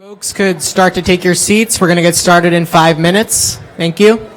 Folks could start to take your seats. We're going to get started in 5 minutes. Thank you.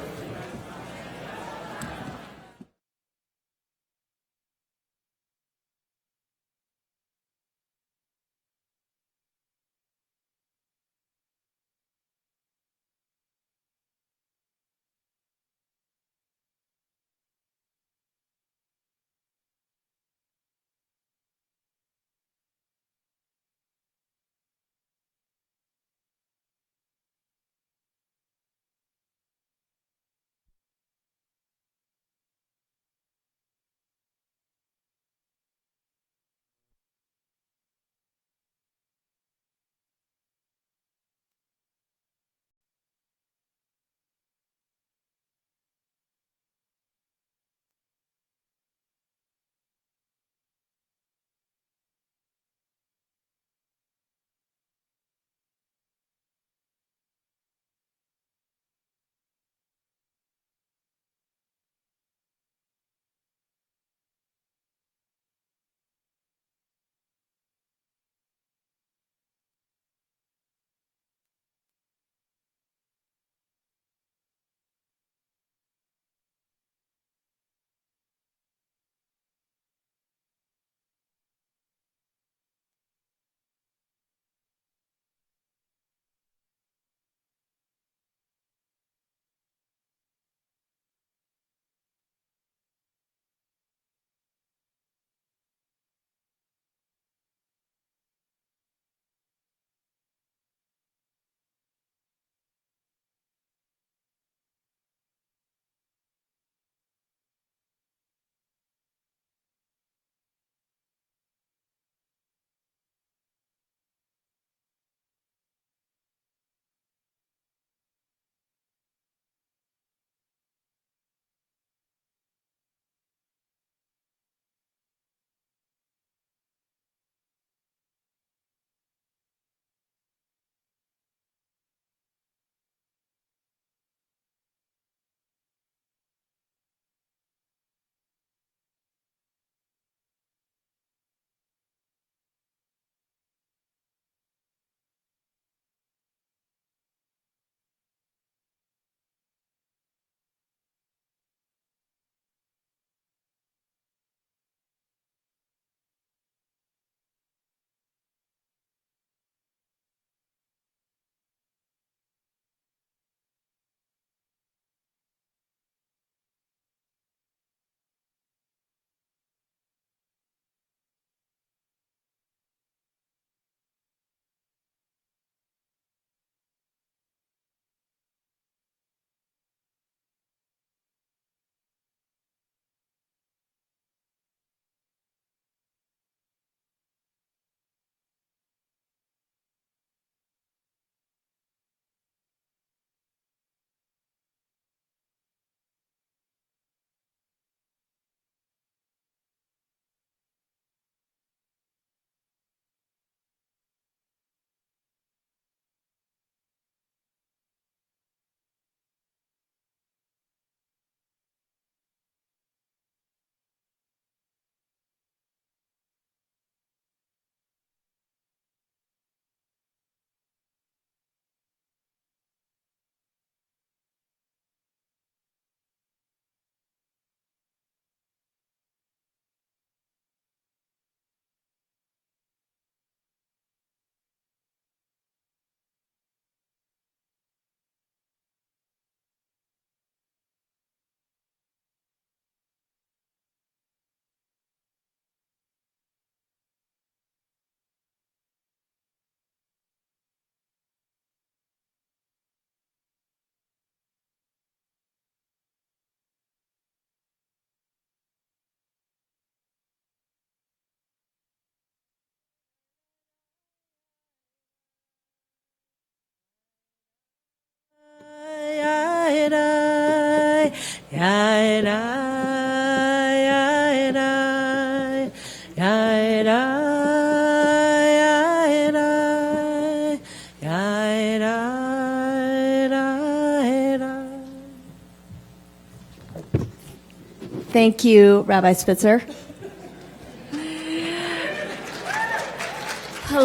Thank you, Rabbi Spitzer.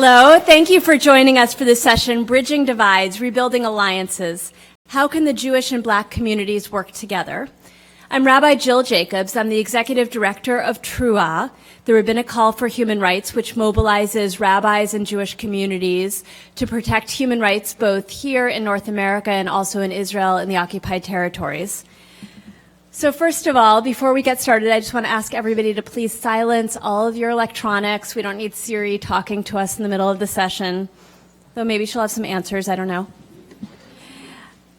Hello, thank you for joining us for this session, Bridging Divides, Rebuilding Alliances. How can the Jewish and Black communities work together? I'm Rabbi Jill Jacobs. I'm the Executive Director of TRUA, the Rabbinic Call for Human Rights, which mobilizes rabbis and Jewish communities to protect human rights both here in North America and also in Israel and the occupied territories. So first of all, before we get started, I just want to ask everybody to please silence all of your electronics. We don't need Siri talking to us in the middle of the session, though maybe she'll have some answers, I don't know.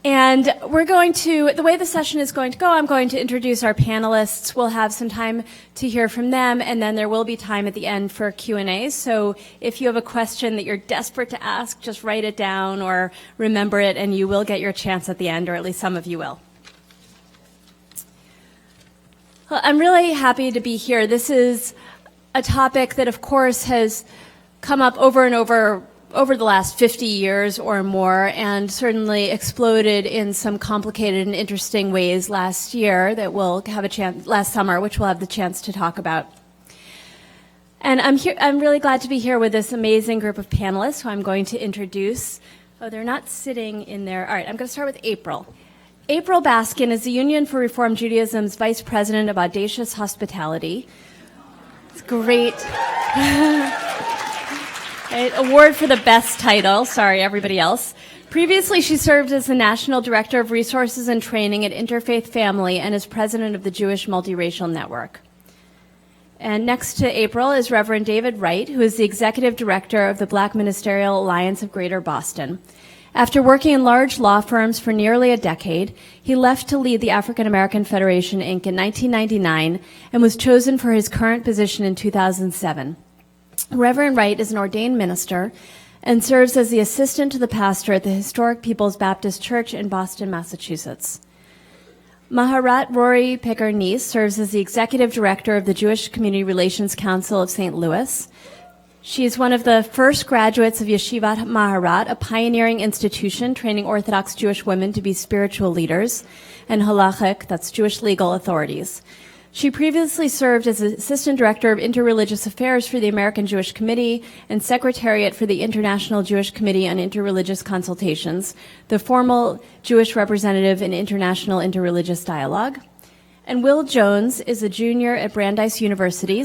And the way the session is going to go, I'm going to introduce our panelists. We'll have some time to hear from them, and then there will be time at the end for Q&A. So if you have a question that you're desperate to ask, just write it down or remember it, and you will get your chance at the end, or at least some of you will. Well, I'm really happy to be here. This is a topic that, of course, has come up over and over the last 50 years or more, and certainly exploded in some complicated and interesting ways last year that we'll have a chance, last summer, which we'll have the chance to talk about. And I'm really glad to be here with this amazing group of panelists who I'm going to introduce. Oh, they're not sitting in there. All right, I'm going to start with April. April Baskin is the Union for Reform Judaism's Vice President of Audacious Hospitality. It's great. Right, award for the best title. Sorry, everybody else. Previously, she served as the National Director of Resources and Training at Interfaith Family and as President of the Jewish Multiracial Network. And next to April is Reverend David Wright, who is the Executive Director of the Black Ministerial Alliance of Greater Boston. After working in large law firms for nearly a decade, he left to lead the African American Federation, Inc. in 1999 and was chosen for his current position in 2007. Reverend Wright is an ordained minister and serves as the assistant to the pastor at the historic People's Baptist Church in Boston, Massachusetts. Maharat Rory Picker-Neese serves as the executive director of the Jewish Community Relations Council of St. Louis. She is one of the first graduates of Yeshivat Maharat, a pioneering institution training Orthodox Jewish women to be spiritual leaders, and halachic, that's Jewish legal authorities. She previously served as Assistant Director of Interreligious Affairs for the American Jewish Committee and Secretariat for the International Jewish Committee on Interreligious Consultations, the formal Jewish representative in International Interreligious Dialogue. And Will Jones is a junior at Brandeis University.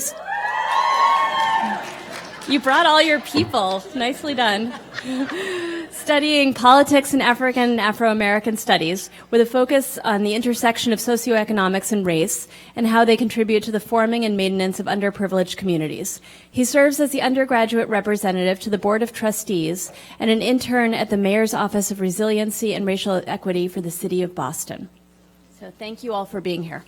You brought all your people. Nicely done. Studying politics and African and Afro-American studies with a focus on the intersection of socioeconomics and race and how they contribute to the forming and maintenance of underprivileged communities. He serves as the undergraduate representative to the Board of Trustees and an intern at the Mayor's Office of Resiliency and Racial Equity for the City of Boston. So thank you all for being here.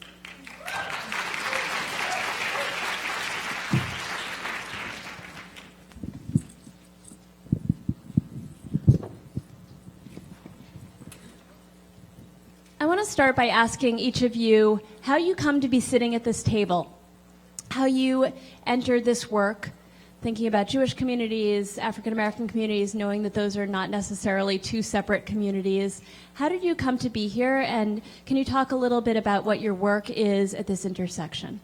I want to start by asking each of you how you come to be sitting at this table, how you entered this work, thinking about Jewish communities, African American communities, knowing that those are not necessarily two separate communities. How did you come to be here, and can you talk a little bit about what your work is at this intersection?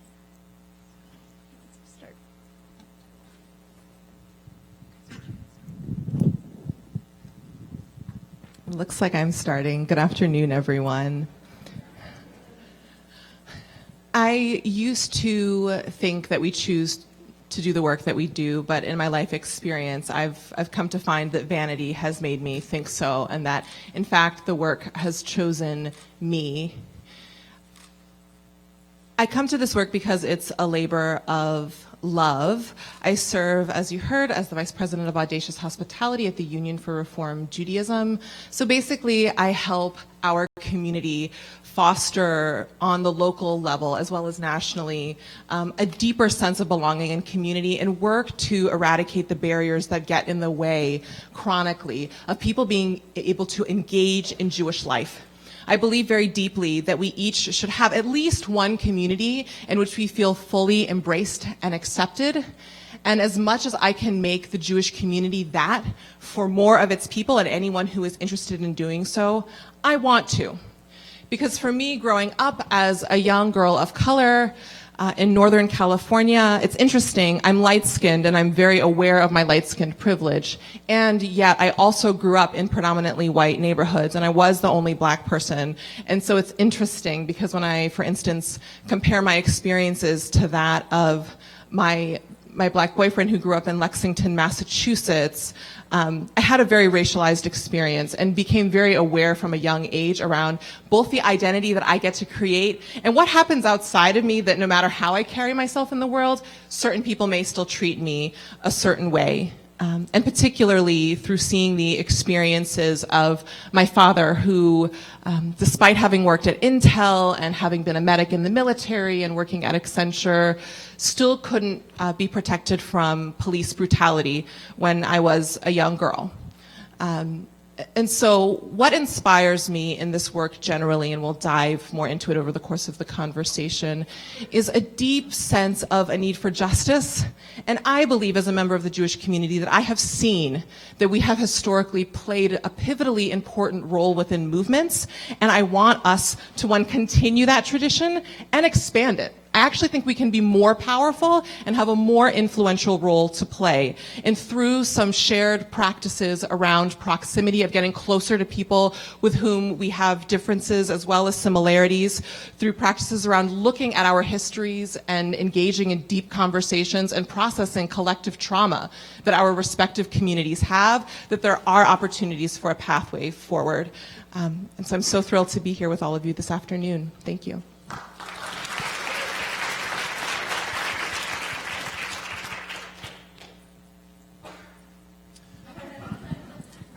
Looks like I'm starting. Good afternoon, everyone. I used to think that we choose to do the work that we do, but in my life experience, I've come to find that vanity has made me think so, and that, in fact, the work has chosen me. I come to this work because it's a labor of love. I serve, as you heard, as the Vice President of Audacious Hospitality at the Union for Reform Judaism. So basically, I help our community foster on the local level as well as nationally a deeper sense of belonging and community, and work to eradicate the barriers that get in the way chronically of people being able to engage in Jewish life. I believe very deeply that we each should have at least one community in which we feel fully embraced and accepted. And as much as I can make the Jewish community that for more of its people and anyone who is interested in doing so, I want to. Because for me, growing up as a young girl of color, in Northern California. It's interesting, I'm light-skinned and I'm very aware of my light-skinned privilege, and yet I also grew up in predominantly white neighborhoods, and I was the only black person. And so it's interesting because when I, for instance, compare my experiences to that of my black boyfriend who grew up in Lexington, Massachusetts, I had a very racialized experience and became very aware from a young age around both the identity that I get to create and what happens outside of me, that no matter how I carry myself in the world, certain people may still treat me a certain way. And particularly through seeing the experiences of my father who, despite having worked at Intel and having been a medic in the military and working at Accenture, still couldn't be protected from police brutality when I was a young girl. And so what inspires me in this work generally, and we'll dive more into it over the course of the conversation, is a deep sense of a need for justice. And I believe, as a member of the Jewish community, that I have seen that we have historically played a pivotally important role within movements, and I want us to, one, continue that tradition and expand it. I actually think we can be more powerful and have a more influential role to play. And through some shared practices around proximity, of getting closer to people with whom we have differences as well as similarities, through practices around looking at our histories and engaging in deep conversations and processing collective trauma that our respective communities have, that there are opportunities for a pathway forward. And so I'm so thrilled to be here with all of you this afternoon. Thank you.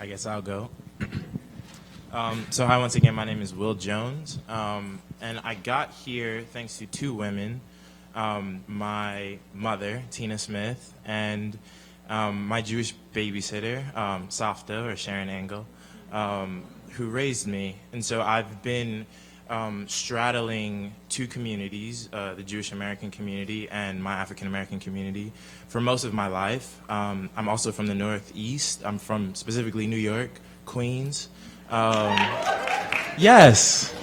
I guess I'll go. So hi, once again, my name is Will Jones, and I got here thanks to two women, my mother, Tina Smith, and my Jewish babysitter, Safta, or Sharon Engel, who raised me. And so I've been straddling two communities, the Jewish American community and my African American community, for most of my life. I'm also from the Northeast. I'm from specifically New York, Queens. Yes.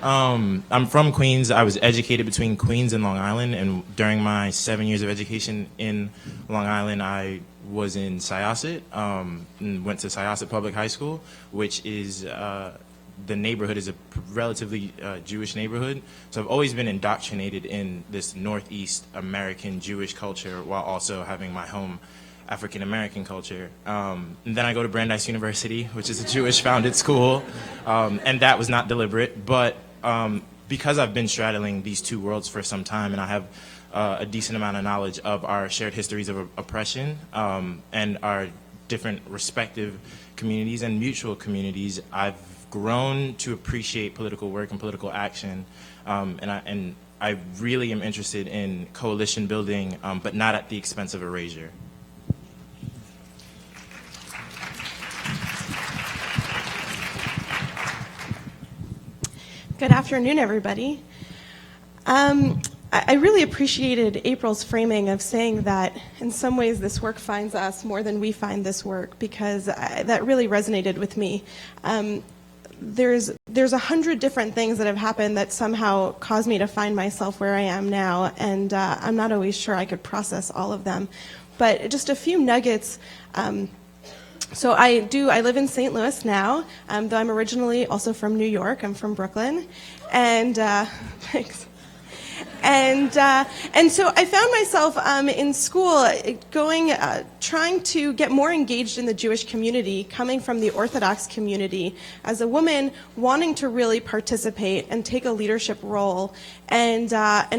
I'm from Queens. I was educated between Queens and Long Island, and during my 7 years of education in Long Island, I was in Syosset, and went to Syosset Public High School, which is the neighborhood is a relatively Jewish neighborhood. So I've always been indoctrinated in this Northeast American Jewish culture while also having my home African American culture. And then I go to Brandeis University, which is a Jewish founded school, and that was not deliberate, but because I've been straddling these two worlds for some time, and I have a decent amount of knowledge of our shared histories of oppression and our different respective communities and mutual communities, I've grown to appreciate political work and political action, and I really am interested in coalition building, but not at the expense of erasure. Good afternoon, everybody. I really appreciated April's framing of saying that in some ways this work finds us more than we find this work, because that really resonated with me. There's 100 different things that have happened that somehow caused me to find myself where I am now, and I'm not always sure I could process all of them. But just a few nuggets. So I live in St. Louis now, though I'm originally also from New York. I'm from Brooklyn, and thanks. And so I found myself in school trying to get more engaged in the Jewish community, coming from the Orthodox community, as a woman wanting to really participate and take a leadership role, and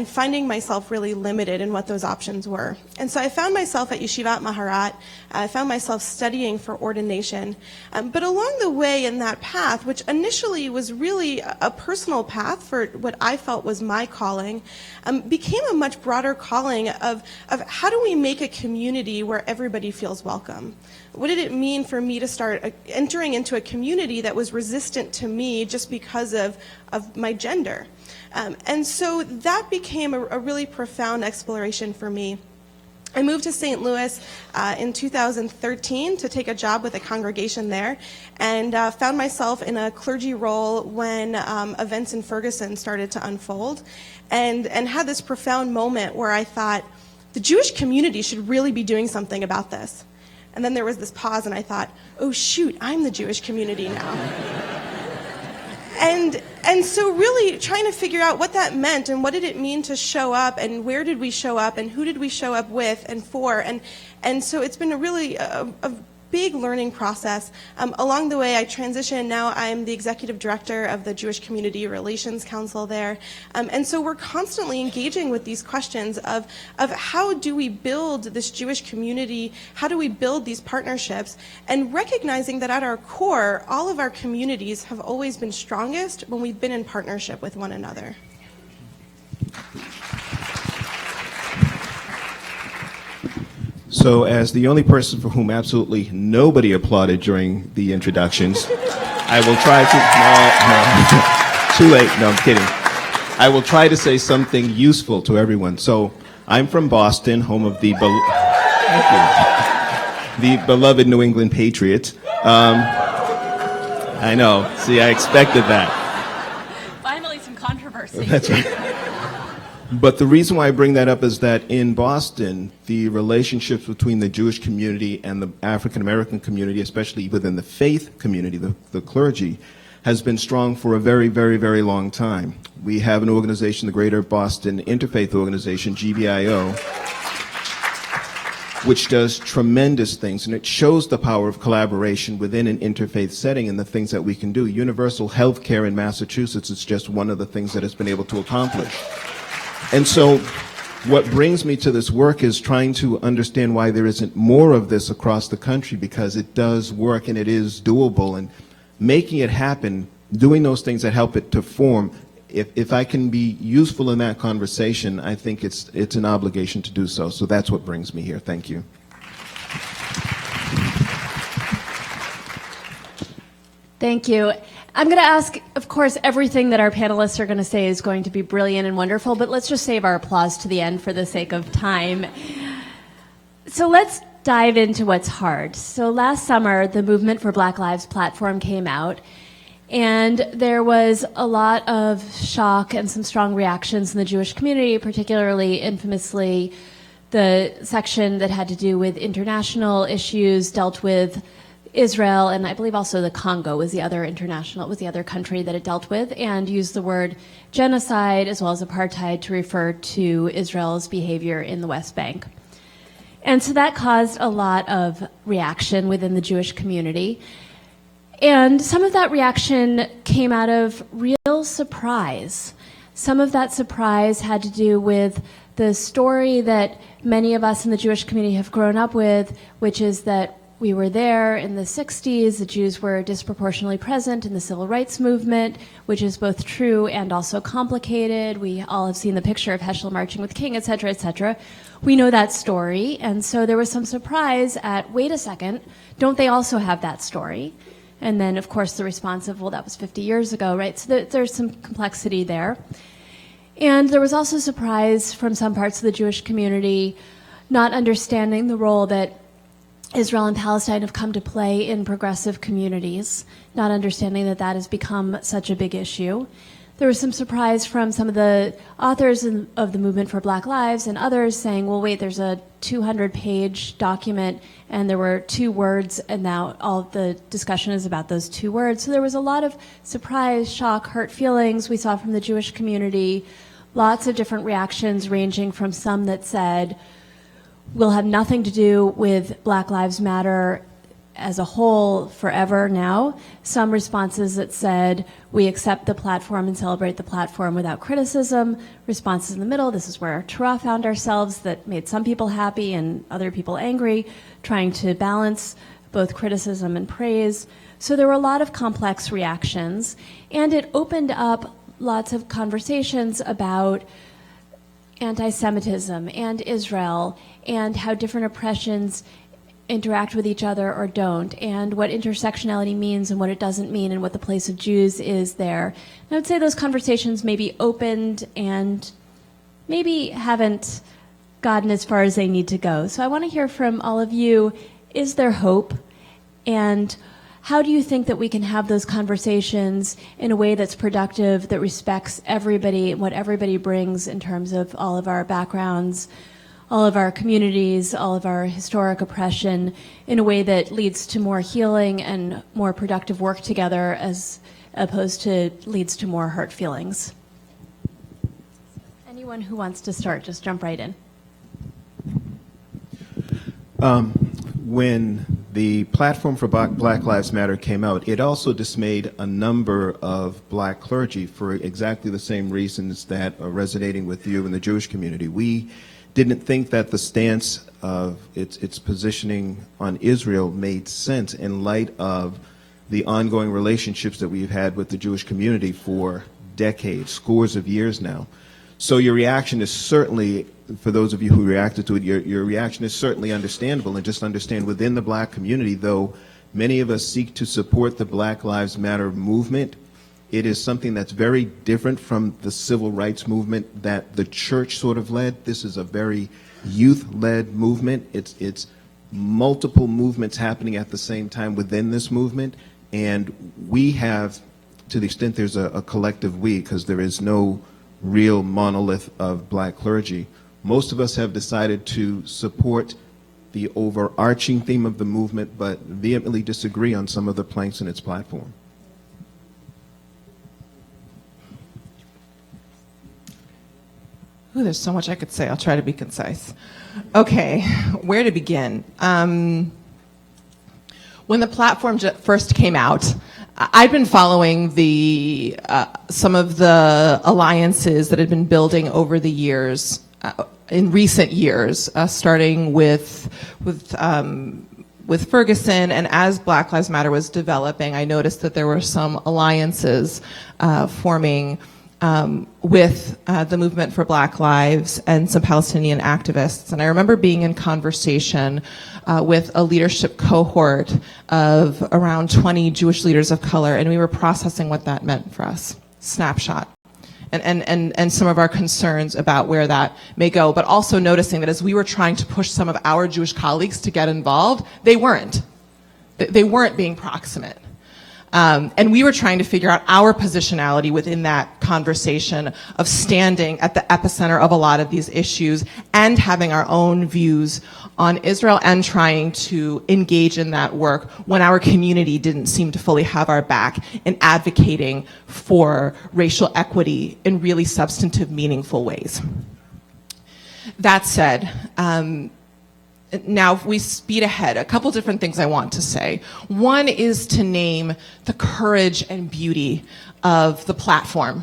finding myself really limited in what those options were. And so I found myself at Yeshivat Maharat. I found myself studying for ordination. But along the way in that path, which initially was really a personal path for what I felt was my calling, became a much broader calling of how do we make a community where everybody feels welcome? What did it mean for me to start entering into a community that was resistant to me just because of my gender? And so that became a really profound exploration for me. I moved to St. Louis in 2013 to take a job with a congregation there, and found myself in a clergy role when events in Ferguson started to unfold, and had this profound moment where I thought, the Jewish community should really be doing something about this. And then there was this pause, and I thought, oh shoot, I'm the Jewish community now. And so really trying to figure out what that meant and what did it mean to show up and where did we show up and who did we show up with and for. And so it's been a really a big learning process. Along the way, I transitioned. Now I'm the executive director of the Jewish Community Relations Council there. And so we're constantly engaging with these questions of how do we build this Jewish community? How do we build these partnerships? And recognizing that at our core, all of our communities have always been strongest when we've been in partnership with one another. So, as the only person for whom absolutely nobody applauded during the introductions, I will try to, no, too late, no, I'm kidding. I will try to say something useful to everyone. So, I'm from Boston, home of the beloved New England Patriots. I know, see, I expected that. Finally, some controversy. That's right. But the reason why I bring that up is that in Boston, the relationships between the Jewish community and the African American community, especially within the faith community, the clergy, has been strong for a very, very, very long time. We have an organization, the Greater Boston Interfaith Organization, GBIO, which does tremendous things, and it shows the power of collaboration within an interfaith setting and the things that we can do. Universal health care in Massachusetts is just one of the things that it's been able to accomplish. And so what brings me to this work is trying to understand why there isn't more of this across the country, because it does work and it is doable, and making it happen, doing those things that help it to form. If I can be useful in that conversation, I think it's an obligation to do so. So that's what brings me here. Thank you. Thank you. I'm going to ask, of course, everything that our panelists are going to say is going to be brilliant and wonderful, but let's just save our applause to the end for the sake of time. So let's dive into what's hard. So last summer, the Movement for Black Lives platform came out, and there was a lot of shock and some strong reactions in the Jewish community, particularly infamously the section that had to do with international issues, dealt with Israel, and I believe also the Congo was the other country that it dealt with, and used the word genocide as well as apartheid to refer to Israel's behavior in the West Bank. And so that caused a lot of reaction within the Jewish community. And some of that reaction came out of real surprise. Some of that surprise had to do with the story that many of us in the Jewish community have grown up with, which is that we were there in the 60s. The Jews were disproportionately present in the civil rights movement, which is both true and also complicated. We all have seen the picture of Heschel marching with King, et cetera, et cetera. We know that story. And so there was some surprise at, wait a second, don't they also have that story? And then, of course, the response of, well, that was 50 years ago, right? So there's some complexity there. And there was also surprise from some parts of the Jewish community not understanding the role that Israel and Palestine have come to play in progressive communities, not understanding that that has become such a big issue. There was some surprise from some of the authors of the Movement for Black Lives and others saying, well, wait, there's a 200-page document and there were 2 words, and now all the discussion is about those 2 words. So there was a lot of surprise, shock, hurt feelings we saw from the Jewish community, lots of different reactions ranging from some that said, will have nothing to do with Black Lives Matter as a whole forever now. Some responses that said, we accept the platform and celebrate the platform without criticism. Responses in the middle, this is where Torah found ourselves, that made some people happy and other people angry, trying to balance both criticism and praise. So there were a lot of complex reactions, and it opened up lots of conversations about anti-Semitism and Israel and how different oppressions interact with each other or don't, and what intersectionality means and what it doesn't mean, and what the place of Jews is there. And I would say those conversations maybe opened and maybe haven't gotten as far as they need to go. So I want to hear from all of you, is there hope? And how do you think that we can have those conversations in a way that's productive, that respects everybody, what everybody brings in terms of all of our backgrounds, all of our communities, all of our historic oppression, in a way that leads to more healing and more productive work together as opposed to leads to more hurt feelings? Anyone who wants to start, just jump right in. When the platform for Black Lives Matter came out, it also dismayed a number of black clergy for exactly the same reasons that are resonating with you in the Jewish community. We didn't think that the stance of its positioning on Israel made sense in light of the ongoing relationships that we've had with the Jewish community for decades, scores of years now. So your reaction is certainly, for those of you who reacted to it, your reaction is certainly understandable, and just understand within the black community, though many of us seek to support the Black Lives Matter movement, it is something that's very different from the civil rights movement that the church sort of led. This is a very youth-led movement. It's multiple movements happening at the same time within this movement, and we have, to the extent there's a collective we, because there is no real monolith of black clergy, most of us have decided to support the overarching theme of the movement, but vehemently disagree on some of the planks in its platform. Ooh, there's so much I could say. I'll try to be concise. Okay, where to begin? When the platform first came out, I'd been following some of the alliances that had been building over the years, in recent years, starting with Ferguson, and as Black Lives Matter was developing, I noticed that there were some alliances forming with the Movement for Black Lives and some Palestinian activists. And I remember being in conversation with a leadership cohort of around 20 Jewish leaders of color, and we were processing what that meant for us. Snapshot. And some of our concerns about where that may go, but also noticing that as we were trying to push some of our Jewish colleagues to get involved, they weren't. They weren't being proximate. And we were trying to figure out our positionality within that conversation of standing at the epicenter of a lot of these issues and having our own views on Israel and trying to engage in that work when our community didn't seem to fully have our back in advocating for racial equity in really substantive, meaningful ways. That said, now, if we speed ahead, a couple different things I want to say. One is to name the courage and beauty of the platform.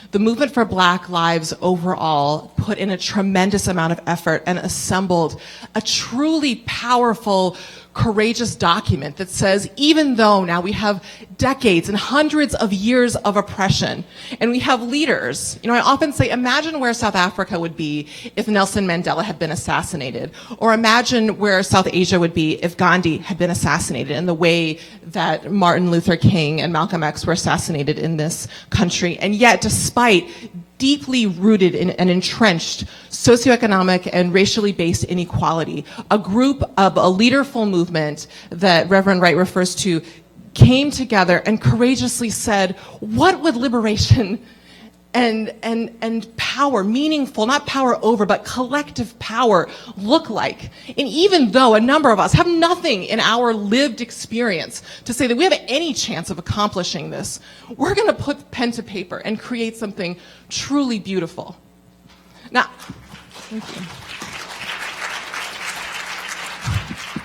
The Movement for Black Lives overall put in a tremendous amount of effort and assembled a truly powerful, courageous document that says, even though now we have decades and hundreds of years of oppression, and we have leaders, I often say, imagine where South Africa would be if Nelson Mandela had been assassinated, or imagine where South Asia would be if Gandhi had been assassinated, in the way that Martin Luther King and Malcolm X were assassinated in this country. And yet, despite deeply rooted in and entrenched socioeconomic and racially based inequality, a group of a leaderful movement that Reverend Wright refers to came together and courageously said, what would liberation and power, meaningful, not power over, but collective power look like? And even though a number of us have nothing in our lived experience to say that we have any chance of accomplishing this, we're going to put pen to paper and create something truly beautiful. Now, thank you.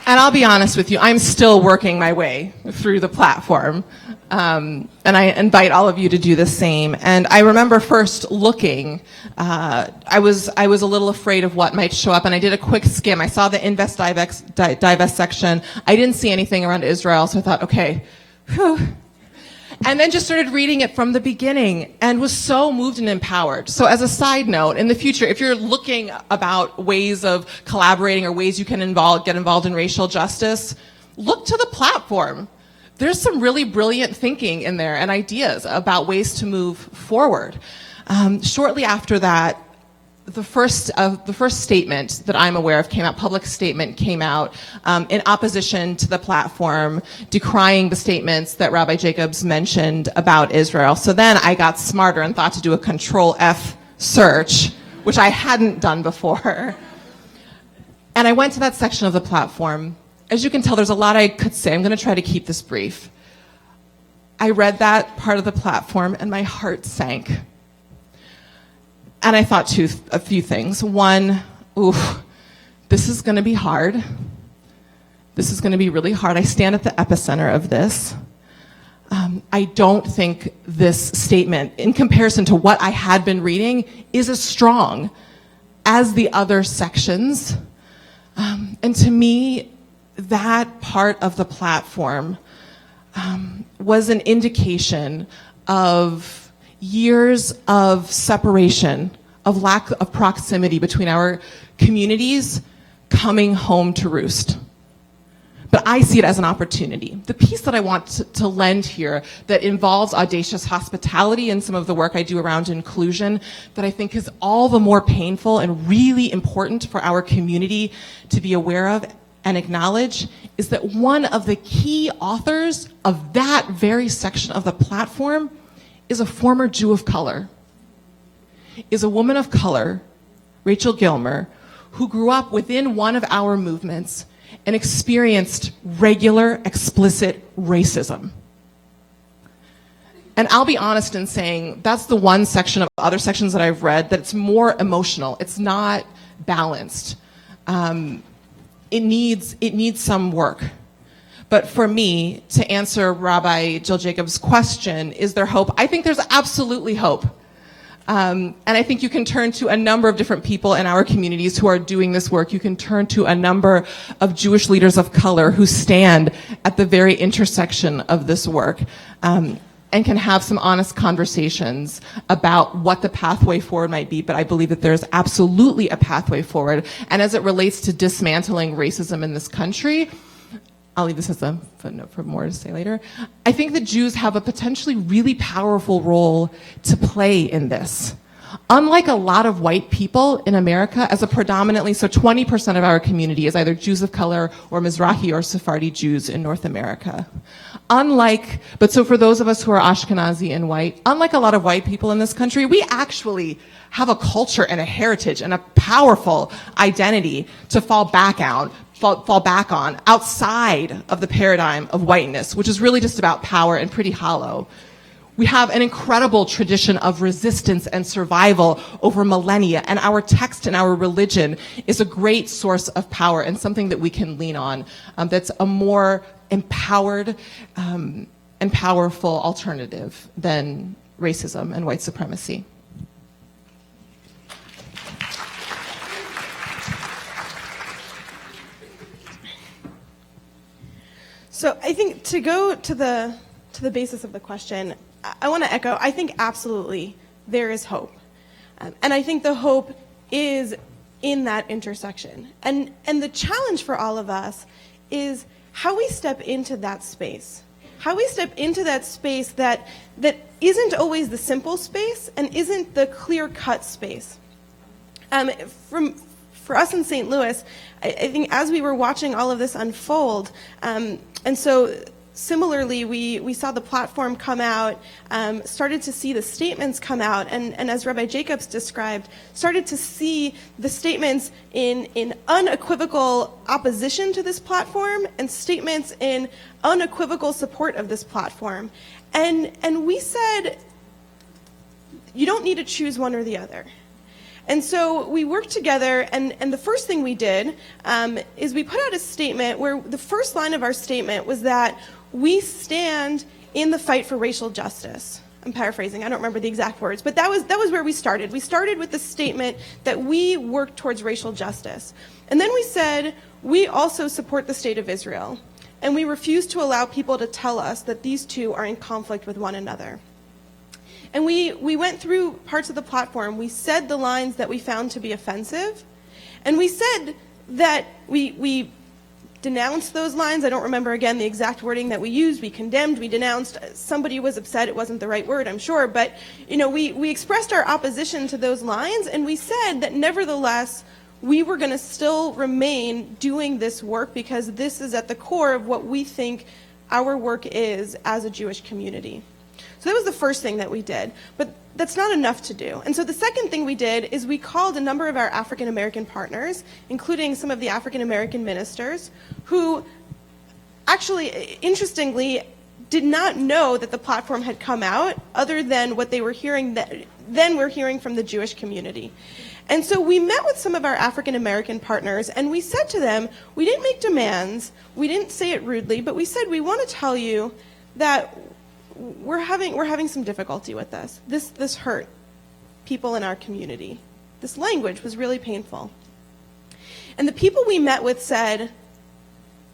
And I'll be honest with you, I'm still working my way through the platform. And I invite all of you to do the same. And I remember first looking, I was a little afraid of what might show up, and I did a quick skim. I saw the invest, divest section. I didn't see anything around Israel, so I thought, okay, whew. And then just started reading it from the beginning and was so moved and empowered. So as a side note, in the future, if you're looking about ways of collaborating or ways you can get involved in racial justice, look to the platform. There's some really brilliant thinking in there and ideas about ways to move forward. Shortly after that, the first statement that I'm aware of came out, public statement came out in opposition to the platform, decrying the statements that Rabbi Jacobs mentioned about Israel. So then I got smarter and thought to do a Control F search, which I hadn't done before. And I went to that section of the platform. As you can tell, there's a lot I could say. I'm going to try to keep this brief. I read that part of the platform and my heart sank. And I thought a few things. One, this is going to be hard. This is going to be really hard. I stand at the epicenter of this. I don't think this statement, in comparison to what I had been reading, is as strong as the other sections. And to me, that part of the platform was an indication of years of separation, of lack of proximity between our communities coming home to roost. But I see it as an opportunity. The piece that I want to lend here that involves audacious hospitality and some of the work I do around inclusion that I think is all the more painful and really important for our community to be aware of and acknowledge is that one of the key authors of that very section of the platform is a former Jew of color, is a woman of color, Rachel Gilmer, who grew up within one of our movements and experienced regular, explicit racism. And I'll be honest in saying that's the one section of other sections that I've read that it's more emotional. It's not balanced. It needs some work. But for me, to answer Rabbi Jill Jacobs' question, is there hope? I think there's absolutely hope. And I think you can turn to a number of different people in our communities who are doing this work. You can turn to a number of Jewish leaders of color who stand at the very intersection of this work, and can have some honest conversations about what the pathway forward might be. But I believe that there's absolutely a pathway forward. And as it relates to dismantling racism in this country, I'll leave this as a footnote for more to say later. I think the Jews have a potentially really powerful role to play in this. Unlike a lot of white people in America, as a predominantly, so 20% of our community is either Jews of color or Mizrahi or Sephardi Jews in North America. So for those of us who are Ashkenazi and white, unlike a lot of white people in this country, we actually have a culture and a heritage and a powerful identity to fall back on outside of the paradigm of whiteness, which is really just about power and pretty hollow. We have an incredible tradition of resistance and survival over millennia, and our text and our religion is a great source of power and something that we can lean on, that's a more empowered and powerful alternative than racism and white supremacy. So I think to go to the basis of the question, I want to echo, I think absolutely there is hope. And I think the hope is in that intersection. And the challenge for all of us is how we step into that space. How we step into that space that isn't always the simple space and isn't the clear-cut space. For us in St. Louis, I think as we were watching all of this unfold, and so similarly, we saw the platform come out, started to see the statements come out, and as Rabbi Jacobs described, started to see the statements in unequivocal opposition to this platform and statements in unequivocal support of this platform. And we said, you don't need to choose one or the other. And so we worked together, and the first thing we did is we put out a statement where the first line of our statement was that we stand in the fight for racial justice. I'm paraphrasing, I don't remember the exact words, but that was where we started. We started with the statement that we work towards racial justice. And then we said, we also support the state of Israel, and we refuse to allow people to tell us that these two are in conflict with one another. And we went through parts of the platform. We said the lines that we found to be offensive. And we said that we denounced those lines. I don't remember, again, the exact wording that we used. We condemned, we denounced. Somebody was upset. It wasn't the right word, I'm sure. But, we expressed our opposition to those lines, and we said that nevertheless, we were going to still remain doing this work because this is at the core of what we think our work is as a Jewish community. So that was the first thing that we did, but that's not enough to do. And so the second thing we did is we called a number of our African American partners, including some of the African American ministers, who actually, interestingly, did not know that the platform had come out other than what they were hearing then we're hearing from the Jewish community. And so we met with some of our African American partners, and we said to them, we didn't make demands, we didn't say it rudely, but we said, we want to tell you that we're having some difficulty with this. This hurt people in our community. This language was really painful. And the people we met with said,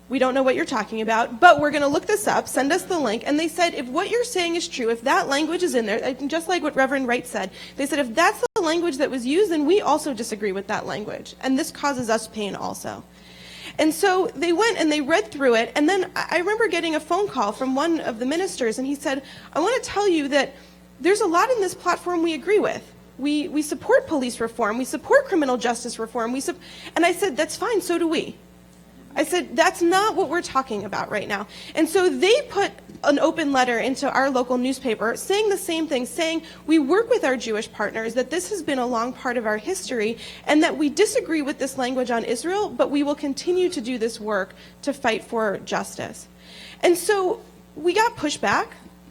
we don't know what you're talking about, but we're going to look this up, send us the link. And they said, if what you're saying is true, if that language is in there, just like what Reverend Wright said, they said, if that's the language that was used, then we also disagree with that language. And this causes us pain also. And so they went and they read through it, and then I remember getting a phone call from one of the ministers, and he said, I want to tell you that there's a lot in this platform we agree with. We support police reform, we support criminal justice reform, and I said, that's fine, so do we. I said, that's not what we're talking about right now. And so they put an open letter into our local newspaper saying the same thing, saying we work with our Jewish partners, that this has been a long part of our history, and that we disagree with this language on Israel, but we will continue to do this work to fight for justice. And so we got pushback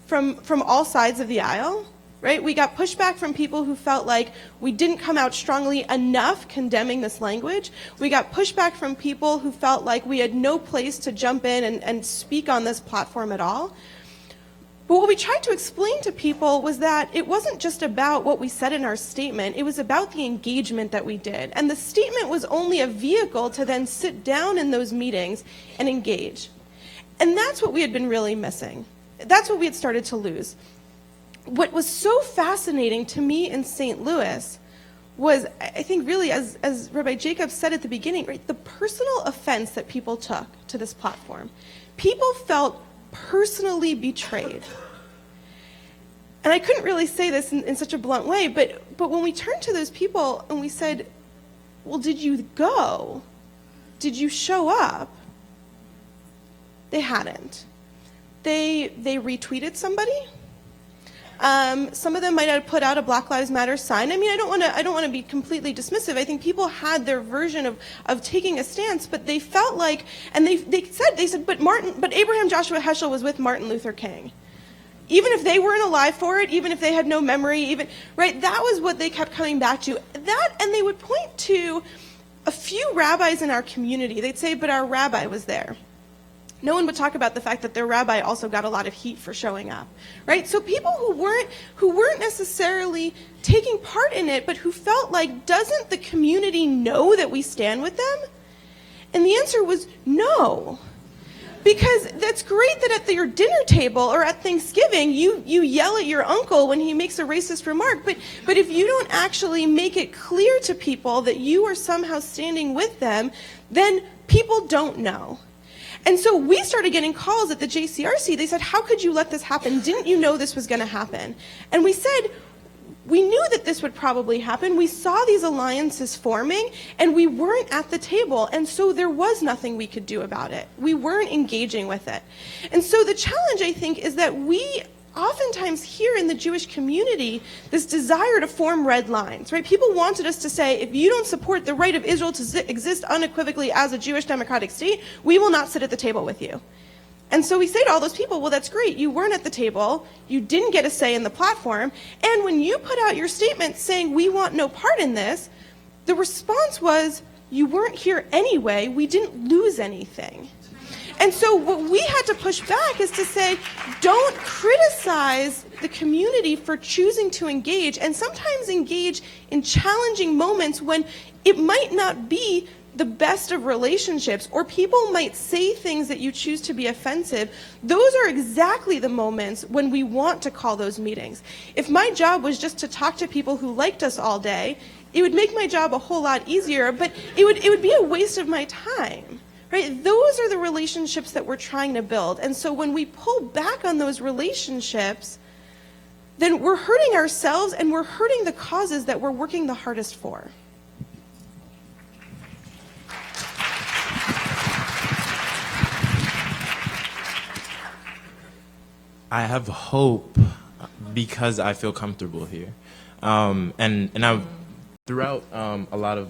from all sides of the aisle. Right? We got pushback from people who felt like we didn't come out strongly enough condemning this language. We got pushback from people who felt like we had no place to jump in and speak on this platform at all. But what we tried to explain to people was that it wasn't just about what we said in our statement, it was about the engagement that we did. And the statement was only a vehicle to then sit down in those meetings and engage. And that's what we had been really missing. That's what we had started to lose. What was so fascinating to me in St. Louis was, I think really, as Rabbi Jacobs said at the beginning, right, the personal offense that people took to this platform. People felt personally betrayed. And I couldn't really say this in such a blunt way, but when we turned to those people and we said, well, did you go? Did you show up? They hadn't. They retweeted somebody. Some of them might have put out a Black Lives Matter sign. I mean, I don't want to be completely dismissive. I think people had their version of taking a stance, but they felt like, and they said, but Abraham Joshua Heschel was with Martin Luther King. Even if they weren't alive for it, even if they had no memory, right? That was what they kept coming back to. That, and they would point to a few rabbis in our community. They'd say, but our rabbi was there. No one would talk about the fact that their rabbi also got a lot of heat for showing up, right? So people who weren't necessarily taking part in it, but who felt like, doesn't the community know that we stand with them? And the answer was no. Because that's great that at your dinner table or at Thanksgiving, you yell at your uncle when he makes a racist remark, but if you don't actually make it clear to people that you are somehow standing with them, then people don't know. And so we started getting calls at the JCRC. They said, how could you let this happen? Didn't you know this was going to happen? And we said, we knew that this would probably happen. We saw these alliances forming, and we weren't at the table. And so there was nothing we could do about it. We weren't engaging with it. And so the challenge, I think, is that we oftentimes hear in the Jewish community this desire to form red lines, right? People wanted us to say, if you don't support the right of Israel to exist unequivocally as a Jewish democratic state, we will not sit at the table with you. And so we say to all those people, well, that's great. You weren't at the table. You didn't get a say in the platform. And when you put out your statement saying we want no part in this, the response was, you weren't here anyway. We didn't lose anything. And so what we had to push back is to say, don't criticize the community for choosing to engage, and sometimes engage in challenging moments when it might not be the best of relationships, or people might say things that you choose to be offensive. Those are exactly the moments when we want to call those meetings. If my job was just to talk to people who liked us all day, it would make my job a whole lot easier, but it would be a waste of my time. right? Those are the relationships that we're trying to build. And so when we pull back on those relationships, then we're hurting ourselves and we're hurting the causes that we're working the hardest for. I have hope because I feel comfortable here. And I, throughout a lot of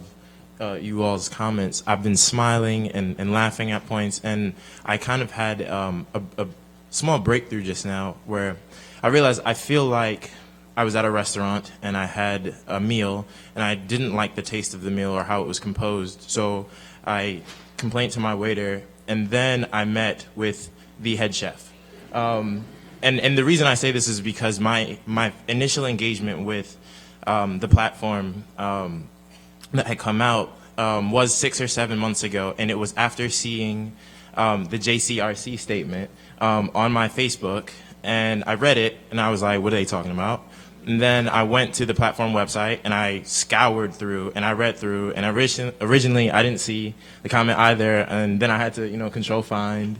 you all's comments, I've been smiling and laughing at points, and I kind of had a small breakthrough just now where I realized I feel like I was at a restaurant and I had a meal and I didn't like the taste of the meal or how it was composed, so I complained to my waiter, and then I met with the head chef. And the reason I say this is because my initial engagement with the platform that had come out was 6 or 7 months ago, and it was after seeing the JCRC statement on my Facebook, and I read it, and I was like, what are they talking about? And then I went to the platform website, and I scoured through, and I read through, and originally I didn't see the comment either, and then I had to, control find.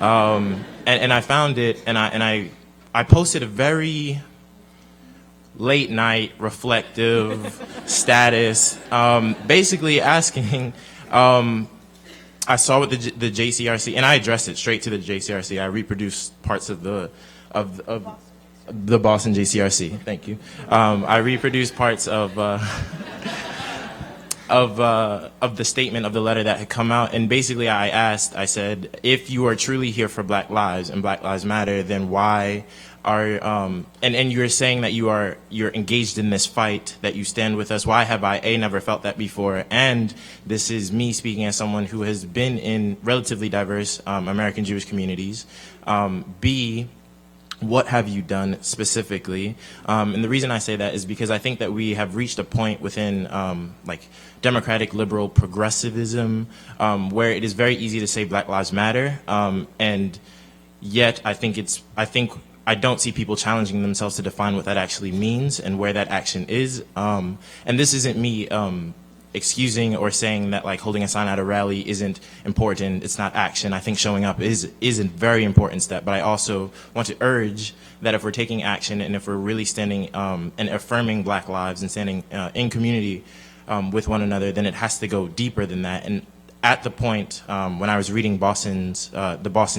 And I found it, and I posted a very late night reflective status, basically asking, I saw what the JCRC, and I addressed it straight to the JCRC. I reproduced parts of the Boston JCRC. Thank you. I reproduced parts of the statement of the letter that had come out, and basically I said, if you are truly here for Black lives and Black Lives Matter, then why are and you're saying that you're engaged in this fight, that you stand with us, why have I never felt that before? And this is me speaking as someone who has been in relatively diverse American Jewish communities. B, what have you done specifically? And the reason I say that is because I think that we have reached a point within like democratic, liberal progressivism where it is very easy to say Black Lives Matter, and yet I don't see people challenging themselves to define what that actually means and where that action is. And this isn't me excusing or saying that like holding a sign at a rally isn't important, it's not action. I think showing up is a very important step, but I also want to urge that if we're taking action and if we're really standing and affirming Black lives and standing in community with one another, then it has to go deeper than that. And at the point when I was reading the Boston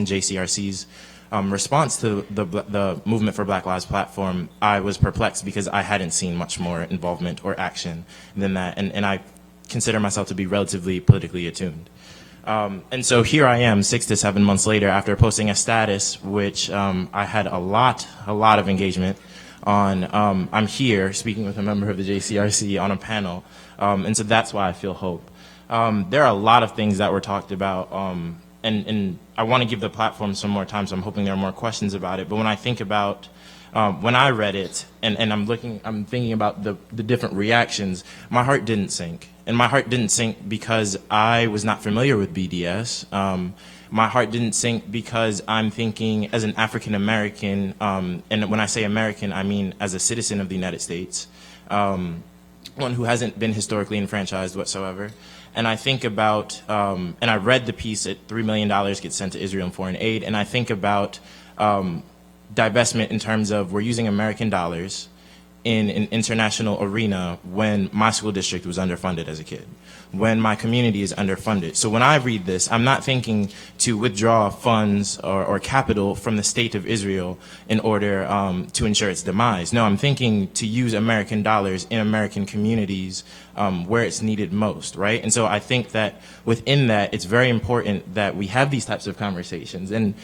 JCRC's response to the Movement for Black Lives platform, I was perplexed because I hadn't seen much more involvement or action than that, and I consider myself to be relatively politically attuned. And so here I am 6 to 7 months later after posting a status which I had a lot of engagement on. I'm here speaking with a member of the JCRC on a panel, and so that's why I feel hope. There are a lot of things that were talked about, and I want to give the platform some more time, so I'm hoping there are more questions about it. But when I think about, when I read it, and I'm thinking about the different reactions, my heart didn't sink. And my heart didn't sink because I was not familiar with BDS. My heart didn't sink because I'm thinking as an African American, and when I say American, I mean as a citizen of the United States, one who hasn't been historically enfranchised whatsoever. And I think about, and I read the piece that $3 million gets sent to Israel in foreign aid, and I think about divestment in terms of we're using American dollars in an international arena when my school district was underfunded as a kid, when my community is underfunded. So when I read this, I'm not thinking to withdraw funds or capital from the state of Israel in order to ensure its demise. No, I'm thinking to use American dollars in American communities where it's needed most, right? And so I think that within that, it's very important that we have these types of conversations, and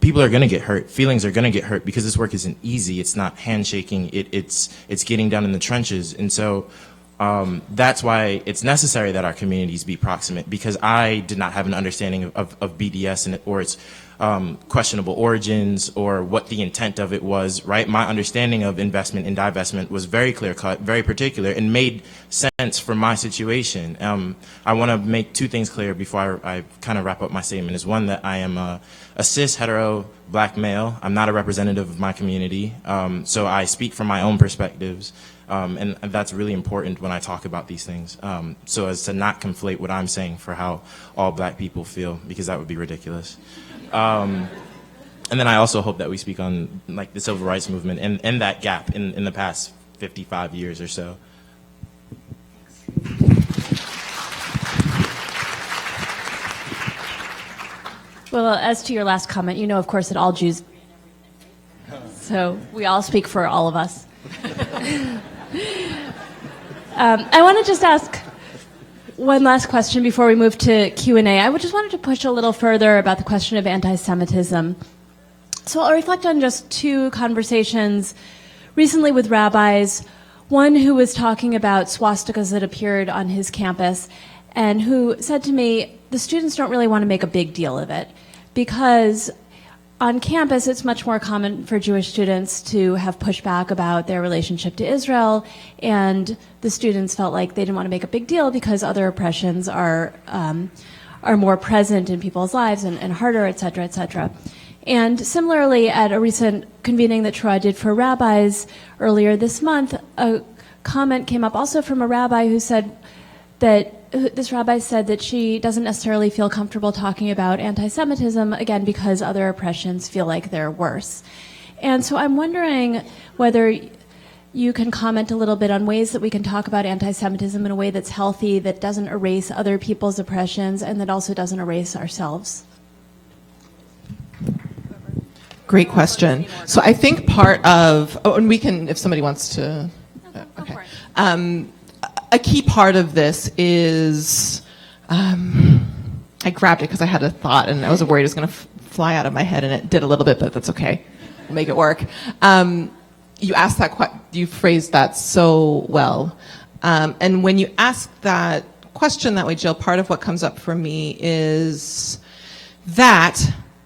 people are going to get hurt. Feelings are going to get hurt because this work isn't easy. It's not handshaking. It's getting down in the trenches. And so that's why it's necessary that our communities be proximate, because I did not have an understanding of BDS or its questionable origins or what the intent of it was, right? My understanding of investment and divestment was very clear-cut, very particular, and made sense for my situation. I want to make two things clear before I kind of wrap up my statement. Is one, that I am a cis, hetero, black male. I'm not a representative of my community, so I speak from my own perspectives, and that's really important when I talk about these things, so as to not conflate what I'm saying for how all black people feel, because that would be ridiculous. And then I also hope that we speak on like the civil rights movement and that gap in the past 55 years or so. Well, as to your last comment, you know, of course, that all Jews, so we all speak for all of us. I want to just ask one last question before we move to Q&A. I just wanted to push a little further about the question of anti-Semitism. So I'll reflect on just two conversations recently with rabbis, one who was talking about swastikas that appeared on his campus and who said to me, the students don't really want to make a big deal of it because on campus it's much more common for Jewish students to have pushback about their relationship to Israel, and the students felt like they didn't want to make a big deal because other oppressions are more present in people's lives and harder, et cetera, et cetera. And similarly, at a recent convening that Troy did for rabbis earlier this month, a comment came up also from a rabbi who said that this rabbi said that she doesn't necessarily feel comfortable talking about anti-Semitism, again, because other oppressions feel like they're worse. And so I'm wondering whether you can comment a little bit on ways that we can talk about anti-Semitism in a way that's healthy, that doesn't erase other people's oppressions, and that also doesn't erase ourselves. Great question. So I think part of, and we can, if somebody wants to, okay. A key part of this is, I grabbed it because I had a thought and I was worried it was going to fly out of my head, and it did a little bit, but that's okay. We'll make it work. You asked that, you phrased that so well. And when you ask that question that way, Jill, part of what comes up for me is that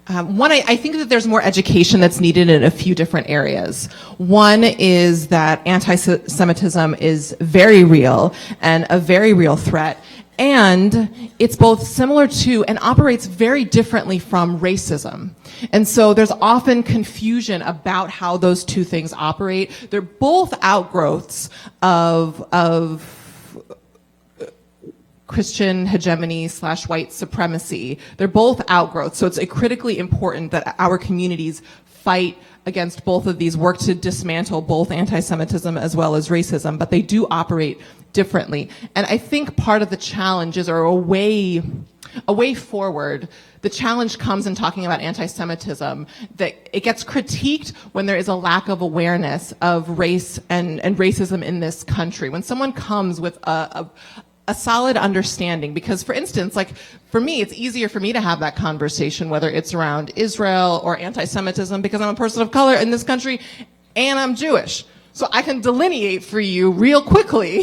one, I think that there's more education that's needed in a few different areas. One is that anti-Semitism is very real and a very real threat. And it's both similar to and operates very differently from racism. And so there's often confusion about how those two things operate. They're both outgrowths of Christian hegemony / white supremacy. They're both outgrowths. So it's critically important that our communities fight against both of these, work to dismantle both anti-Semitism as well as racism, but they do operate differently. And I think part of the challenges are a way forward. The challenge comes in talking about anti-Semitism, that it gets critiqued when there is a lack of awareness of race and racism in this country. When someone comes with a solid understanding, because for instance, like for me, it's easier for me to have that conversation, whether it's around Israel or anti-Semitism, because I'm a person of color in this country and I'm Jewish. So I can delineate for you real quickly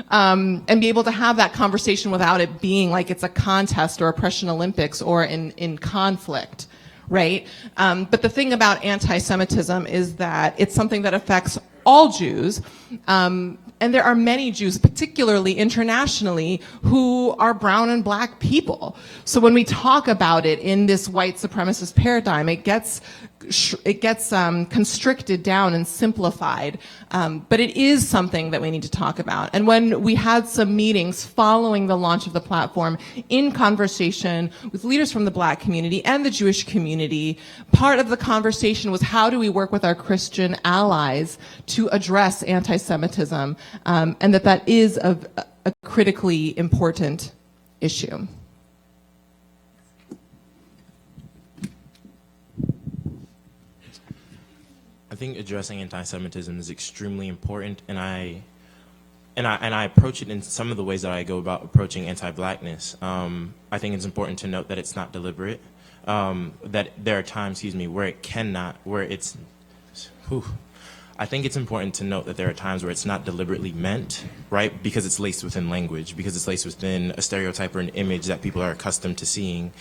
and be able to have that conversation without it being like it's a contest or oppression Olympics or in conflict, right? But the thing about anti-Semitism is that it's something that affects all Jews. And there are many Jews, particularly internationally, who are brown and black people. So when we talk about it in this white supremacist paradigm, it gets constricted down and simplified. But it is something that we need to talk about. And when we had some meetings following the launch of the platform in conversation with leaders from the black community and the Jewish community, part of the conversation was how do we work with our Christian allies to address anti-Semitism, and that is a critically important issue. I think addressing anti-Semitism is extremely important, and I approach it in some of the ways that I go about approaching anti-blackness. I think it's important to note that it's not deliberate. That there are times, where it cannot, where it's, I think it's important to note that there are times where it's not deliberately meant, right? Because it's laced within language, because it's laced within a stereotype or an image that people are accustomed to seeing,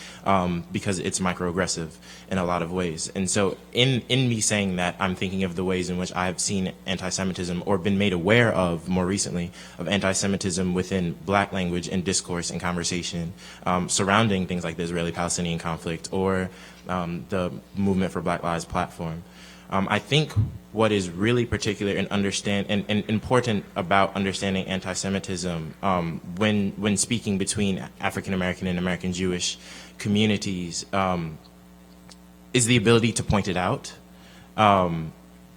because it's microaggressive in a lot of ways. And so in me saying that, I'm thinking of the ways in which I've seen anti-Semitism or been made aware of more recently of anti-Semitism within Black language and discourse and conversation surrounding things like the Israeli-Palestinian conflict or the Movement for Black Lives platform. I think what is really particular and important about understanding anti-Semitism when speaking between African American and American Jewish communities is the ability to point it out,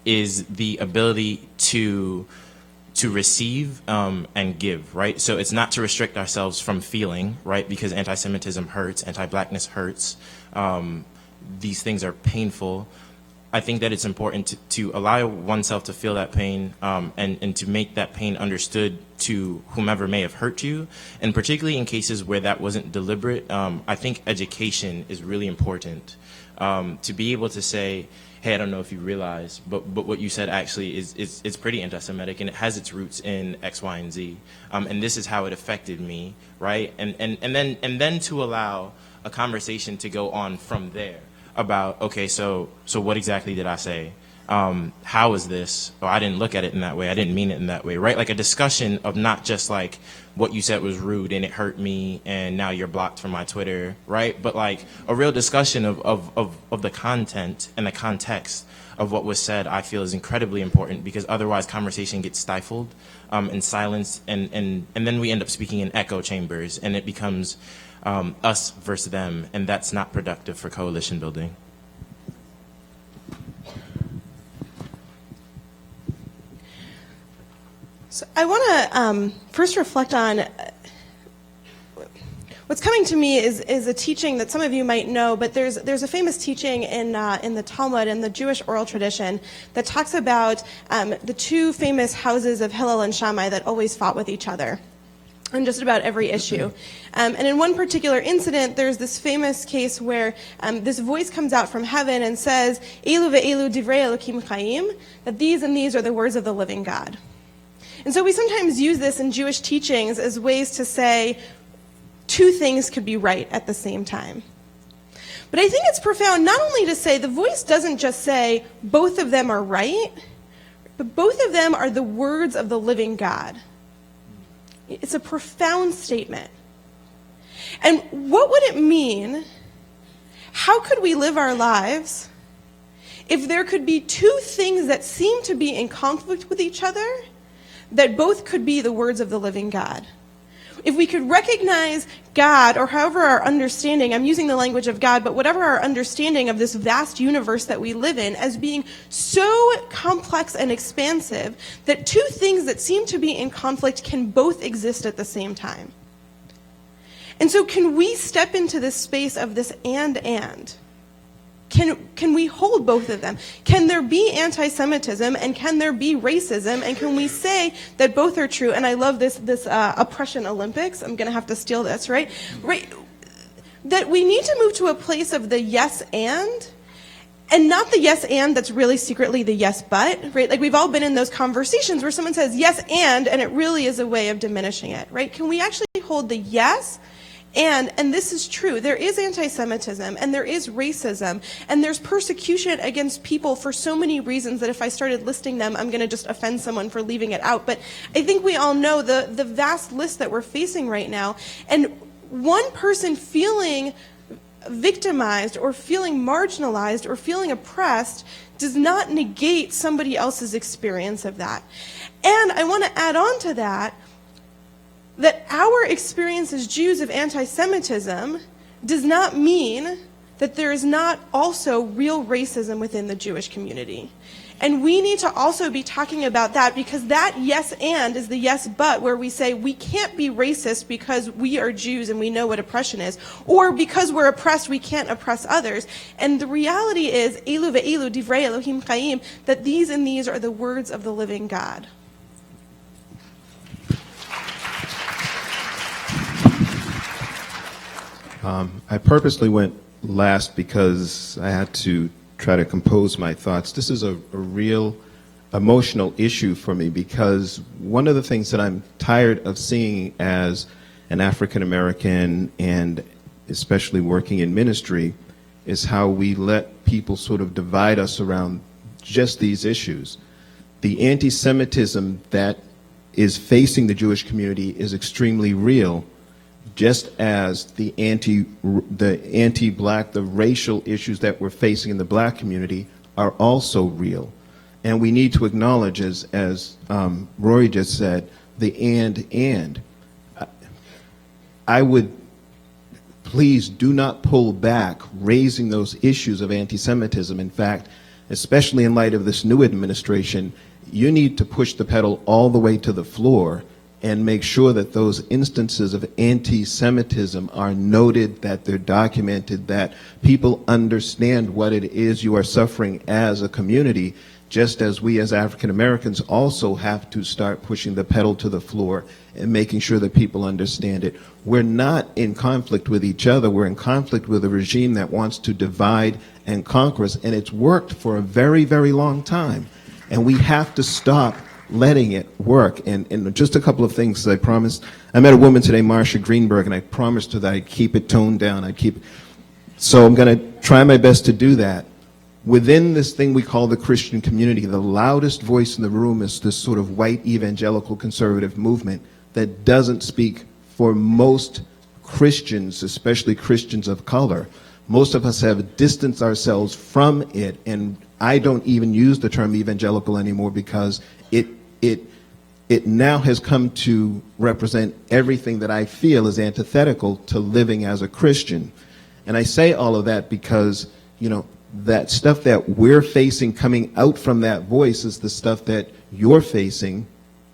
is the ability to receive and give, right? So it's not to restrict ourselves from feeling, right? Because anti-Semitism hurts, anti-Blackness hurts. These things are painful. I think that it's important to allow oneself to feel that pain and to make that pain understood to whomever may have hurt you. And particularly in cases where that wasn't deliberate, I think education is really important to be able to say, hey, I don't know if you realize, but what you said actually is pretty anti-Semitic, and it has its roots in X, Y, and Z. And this is how it affected me, right? And then to allow a conversation to go on from there about, okay, so what exactly did I say? How is this? Oh, I didn't look at it in that way. I didn't mean it in that way, right? Like a discussion of not just like what you said was rude and it hurt me and now you're blocked from my Twitter, right? But like a real discussion of the content and the context of what was said, I feel is incredibly important, because otherwise conversation gets stifled and silenced, and then we end up speaking in echo chambers, and it becomes us versus them, and that's not productive for coalition building. So I want to first reflect on what's coming to me is a teaching that some of you might know, but there's a famous teaching in the Talmud, in the Jewish oral tradition, that talks about the two famous houses of Hillel and Shammai that always fought with each other on just about every issue. And in one particular incident, there's this famous case where this voice comes out from heaven and says, Elu ve'elu divrei Elokim chaim, that these and these are the words of the living God. And so we sometimes use this in Jewish teachings as ways to say two things could be right at the same time. But I think it's profound not only to say the voice doesn't just say both of them are right, but both of them are the words of the living God. It's a profound statement. And what would it mean? How could we live our lives if there could be two things that seem to be in conflict with each other that both could be the words of the living God? If we could recognize God, or however our understanding, I'm using the language of God, but whatever our understanding of this vast universe that we live in, as being so complex and expansive that two things that seem to be in conflict can both exist at the same time. And so can we step into this space of this and? Can we hold both of them? Can there be anti-Semitism and can there be racism? And can we say that both are true? And I love this oppression Olympics. I'm going to have to steal this, right? That we need to move to a place of the yes and not the yes and that's really secretly the yes but, right? Like we've all been in those conversations where someone says yes and it really is a way of diminishing it, right? Can we actually hold the yes and this is true, there is anti-Semitism and there is racism and there's persecution against people for so many reasons that if I started listing them, I'm going to just offend someone for leaving it out. But I think we all know the vast list that we're facing right now. And one person feeling victimized or feeling marginalized or feeling oppressed does not negate somebody else's experience of that. And I want to add on to that our experience as Jews of anti-Semitism does not mean that there is not also real racism within the Jewish community. And we need to also be talking about that, because that yes and is the yes but, where we say we can't be racist because we are Jews and we know what oppression is, or because we're oppressed we can't oppress others. And the reality is, Elu ve'elu divrei Elohim chaim, that these and these are the words of the living God. I purposely went last because I had to try to compose my thoughts. This is a real emotional issue for me, because one of the things that I'm tired of seeing as an African American, and especially working in ministry, is how we let people sort of divide us around just these issues. The anti-Semitism that is facing the Jewish community is extremely real, just as the anti-black, the racial issues that we're facing in the black community are also real. And we need to acknowledge, as Rory just said, the and. I would please do not pull back raising those issues of anti-Semitism. In fact, especially in light of this new administration, you need to push the pedal all the way to the floor and make sure that those instances of anti-Semitism are noted, that they're documented, that people understand what it is you are suffering as a community, just as we as African Americans also have to start pushing the pedal to the floor and making sure that people understand it. We're not in conflict with each other. We're in conflict with a regime that wants to divide and conquer us, and it's worked for a very, very long time. And we have to stop letting it work. And just a couple of things I promised. I met a woman today, Marsha Greenberg, and I promised her that I'd keep it toned down. So I'm going to try my best to do that. Within this thing we call the Christian community, the loudest voice in the room is this sort of white evangelical conservative movement that doesn't speak for most Christians, especially Christians of color. Most of us have distanced ourselves from it, and I don't even use the term evangelical anymore, because it now has come to represent everything that I feel is antithetical to living as a Christian. And I say all of that because, that stuff that we're facing coming out from that voice is the stuff that you're facing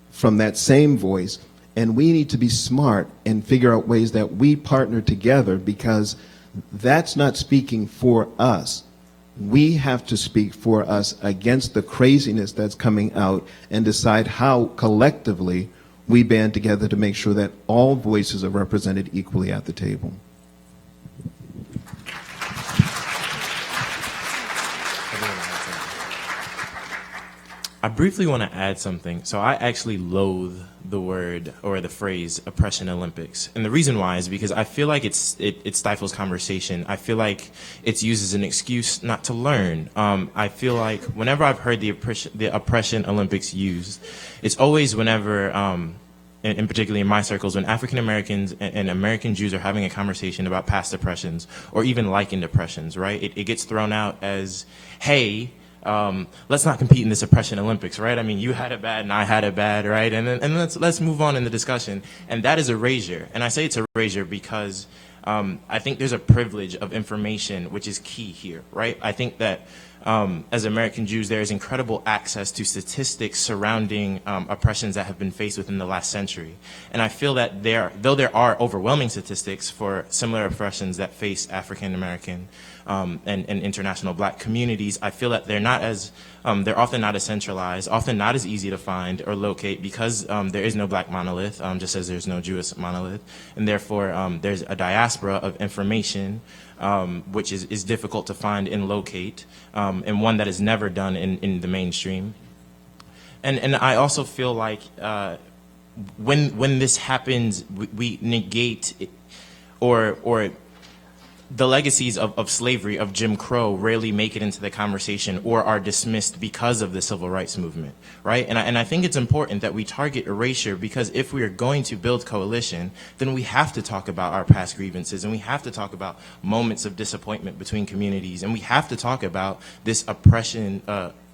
from that same voice. And we need to be smart and figure out ways that we partner together, because that's not speaking for us. We have to speak for us against the craziness that's coming out and decide how collectively we band together to make sure that all voices are represented equally at the table. I briefly want to add something. So I actually loathe the word or the phrase oppression Olympics. And the reason why is because I feel like it stifles conversation. I feel like it's used as an excuse not to learn. I feel like whenever I've heard the oppression Olympics used, it's always whenever, and particularly in my circles, when African Americans and American Jews are having a conversation about past oppressions or even likened oppressions, right? It gets thrown out as, hey, let's not compete in this oppression Olympics, right? I mean, you had it bad and I had it bad, right? And let's move on in the discussion. And that is erasure. And I say it's erasure because I think there's a privilege of information which is key here, right? I think that as American Jews, there is incredible access to statistics surrounding oppressions that have been faced within the last century. And I feel that though there are overwhelming statistics for similar oppressions that face African American and international black communities, I feel that they're often not as centralized, often not as easy to find or locate, because there is no black monolith, just as there's no Jewish monolith. And therefore, there's a diaspora of information which is difficult to find and locate, and one that is never done in the mainstream. And I also feel like when this happens, we negate it, or the legacies of slavery, of Jim Crow, rarely make it into the conversation or are dismissed because of the civil rights movement, right? And I think it's important that we target erasure, because if we are going to build coalition, then we have to talk about our past grievances, and we have to talk about moments of disappointment between communities, and we have to talk about this oppression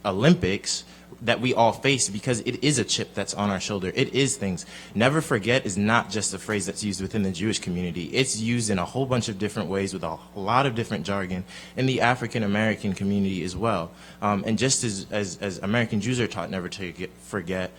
Olympics that we all face, because it is a chip that's on our shoulder. It is things. Never forget is not just a phrase that's used within the Jewish community. It's used in a whole bunch of different ways with a lot of different jargon in the African American community as well. And just as American Jews are taught never to forget,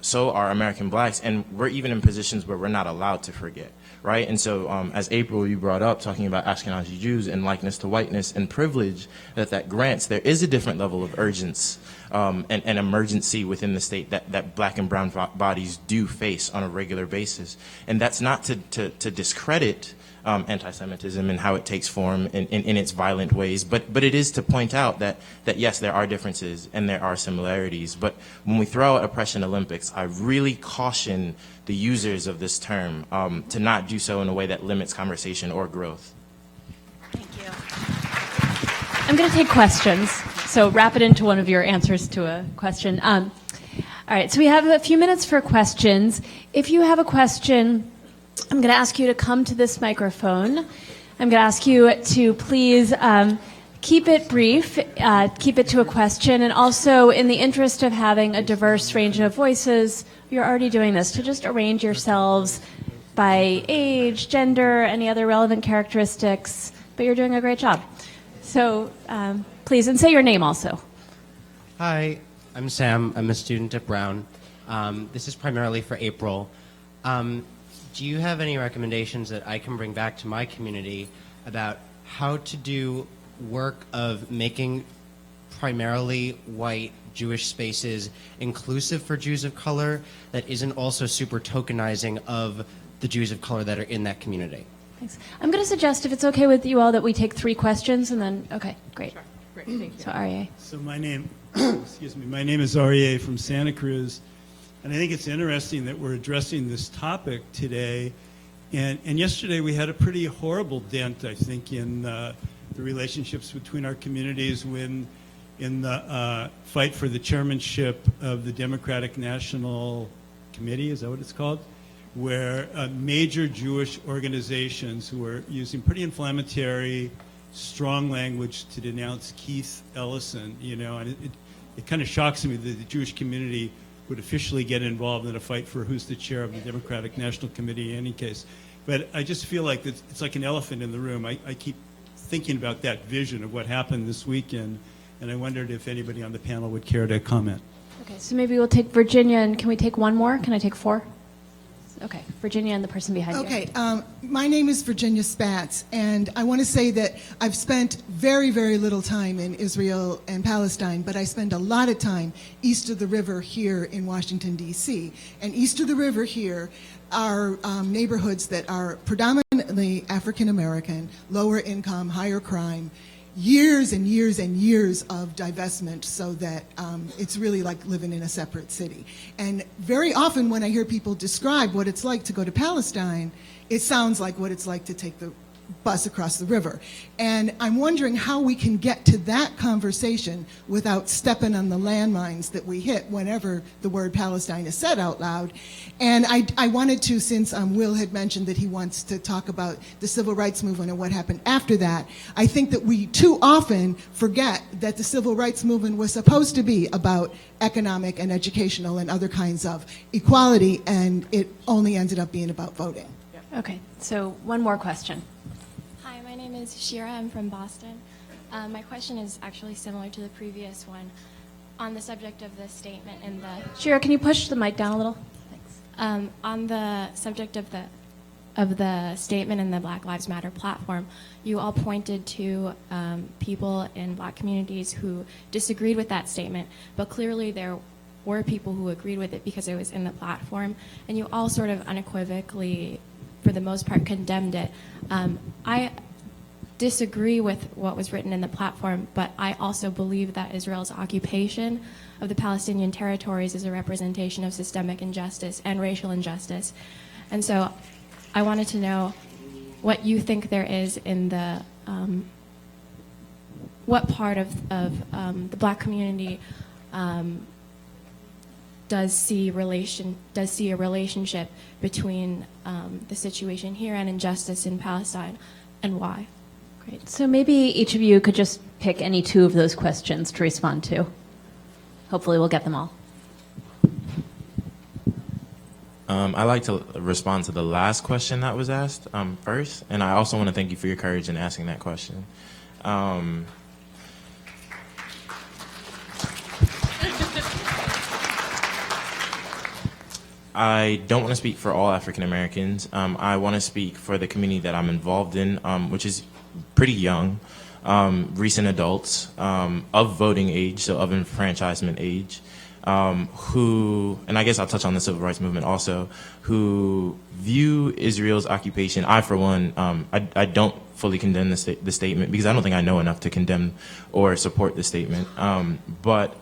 so are American blacks, and we're even in positions where we're not allowed to forget. Right? And so as April, you brought up, talking about Ashkenazi Jews and likeness to whiteness and privilege that grants, there is a different level of urgency an emergency within the state that black and brown bodies do face on a regular basis. And that's not to discredit anti-Semitism and how it takes form in its violent ways, but it is to point out that yes, there are differences and there are similarities. But when we throw out Oppression Olympics, I really caution the users of this term to not do so in a way that limits conversation or growth. Thank you. I'm going to take questions, so wrap it into one of your answers to a question. All right, so we have a few minutes for questions. If you have a question, I'm going to ask you to come to this microphone. I'm going to ask you to please keep it brief, keep it to a question, and also in the interest of having a diverse range of voices, you're already doing this, to just arrange yourselves by age, gender, any other relevant characteristics, but you're doing a great job. So please, and say your name also. Hi, I'm Sam. I'm a student at Brown. This is primarily for April. Do you have any recommendations that I can bring back to my community about how to do work of making primarily white Jewish spaces inclusive for Jews of color that isn't also super tokenizing of the Jews of color that are in that community? Thanks. I'm going to suggest, if it's okay with you all, that we take 3 questions and then, okay, great. Sure. Great, thank you. So Aryeh. So my name, excuse me, my name is Aryeh from Santa Cruz, and I think it's interesting that we're addressing this topic today. And yesterday we had a pretty horrible dent, I think, in the relationships between our communities when, in the fight for the chairmanship of the Democratic National Committee, is that what it's called? Where major Jewish organizations who were using pretty inflammatory, strong language to denounce Keith Ellison, you know, and it kind of shocks me that the Jewish community would officially get involved in a fight for who's the chair of the Democratic National Committee in any case. But I just feel like it's like an elephant in the room. I keep thinking about that vision of what happened this weekend, and I wondered if anybody on the panel would care to comment. Okay, so maybe we'll take Virginia, and can we take one more? Can I take 4? Okay, Virginia and the person behind you. Okay, my name is Virginia Spatz, and I want to say that I've spent very, very little time in Israel and Palestine, but I spend a lot of time east of the river here in Washington, D.C. And east of the river here are neighborhoods that are predominantly African American, lower income, higher crime, years and years and years of divestment, so that it's really like living in a separate city. And very often when I hear people describe what it's like to go to Palestine, it sounds like what it's like to take the bus across the river. And I'm wondering how we can get to that conversation without stepping on the landmines that we hit whenever the word Palestine is said out loud. And I wanted to, since Will had mentioned that he wants to talk about the civil rights movement and what happened after that, I think that we too often forget that the civil rights movement was supposed to be about economic and educational and other kinds of equality, and it only ended up being about voting. Okay, so one more question. Hi, my name is Shira. I'm from Boston. My question is actually similar to the previous one on the subject of the statement in the... Shira, can you push the mic down a little? Thanks. On the subject of the statement in the Black Lives Matter platform, you all pointed to people in black communities who disagreed with that statement, but clearly there were people who agreed with it because it was in the platform, and you all sort of unequivocally, for the most part, condemned it. I disagree with what was written in the platform, but I also believe that Israel's occupation of the Palestinian territories is a representation of systemic injustice and racial injustice. And so I wanted to know what you think there is in the, what part of the black community does see a relationship between the situation here and injustice in Palestine, and why? Great. So maybe each of you could just pick any 2 of those questions to respond to. Hopefully we'll get them all. I'd like to respond to the last question that was asked first, and I also want to thank you for your courage in asking that question. I don't want to speak for all African Americans. I want to speak for the community that I'm involved in, which is pretty young. recent adults of voting age, so of enfranchisement age, who, and I guess I'll touch on the civil rights movement also, who view Israel's occupation. I, for one, I don't fully condemn the statement because I don't think I know enough to condemn or support the statement. But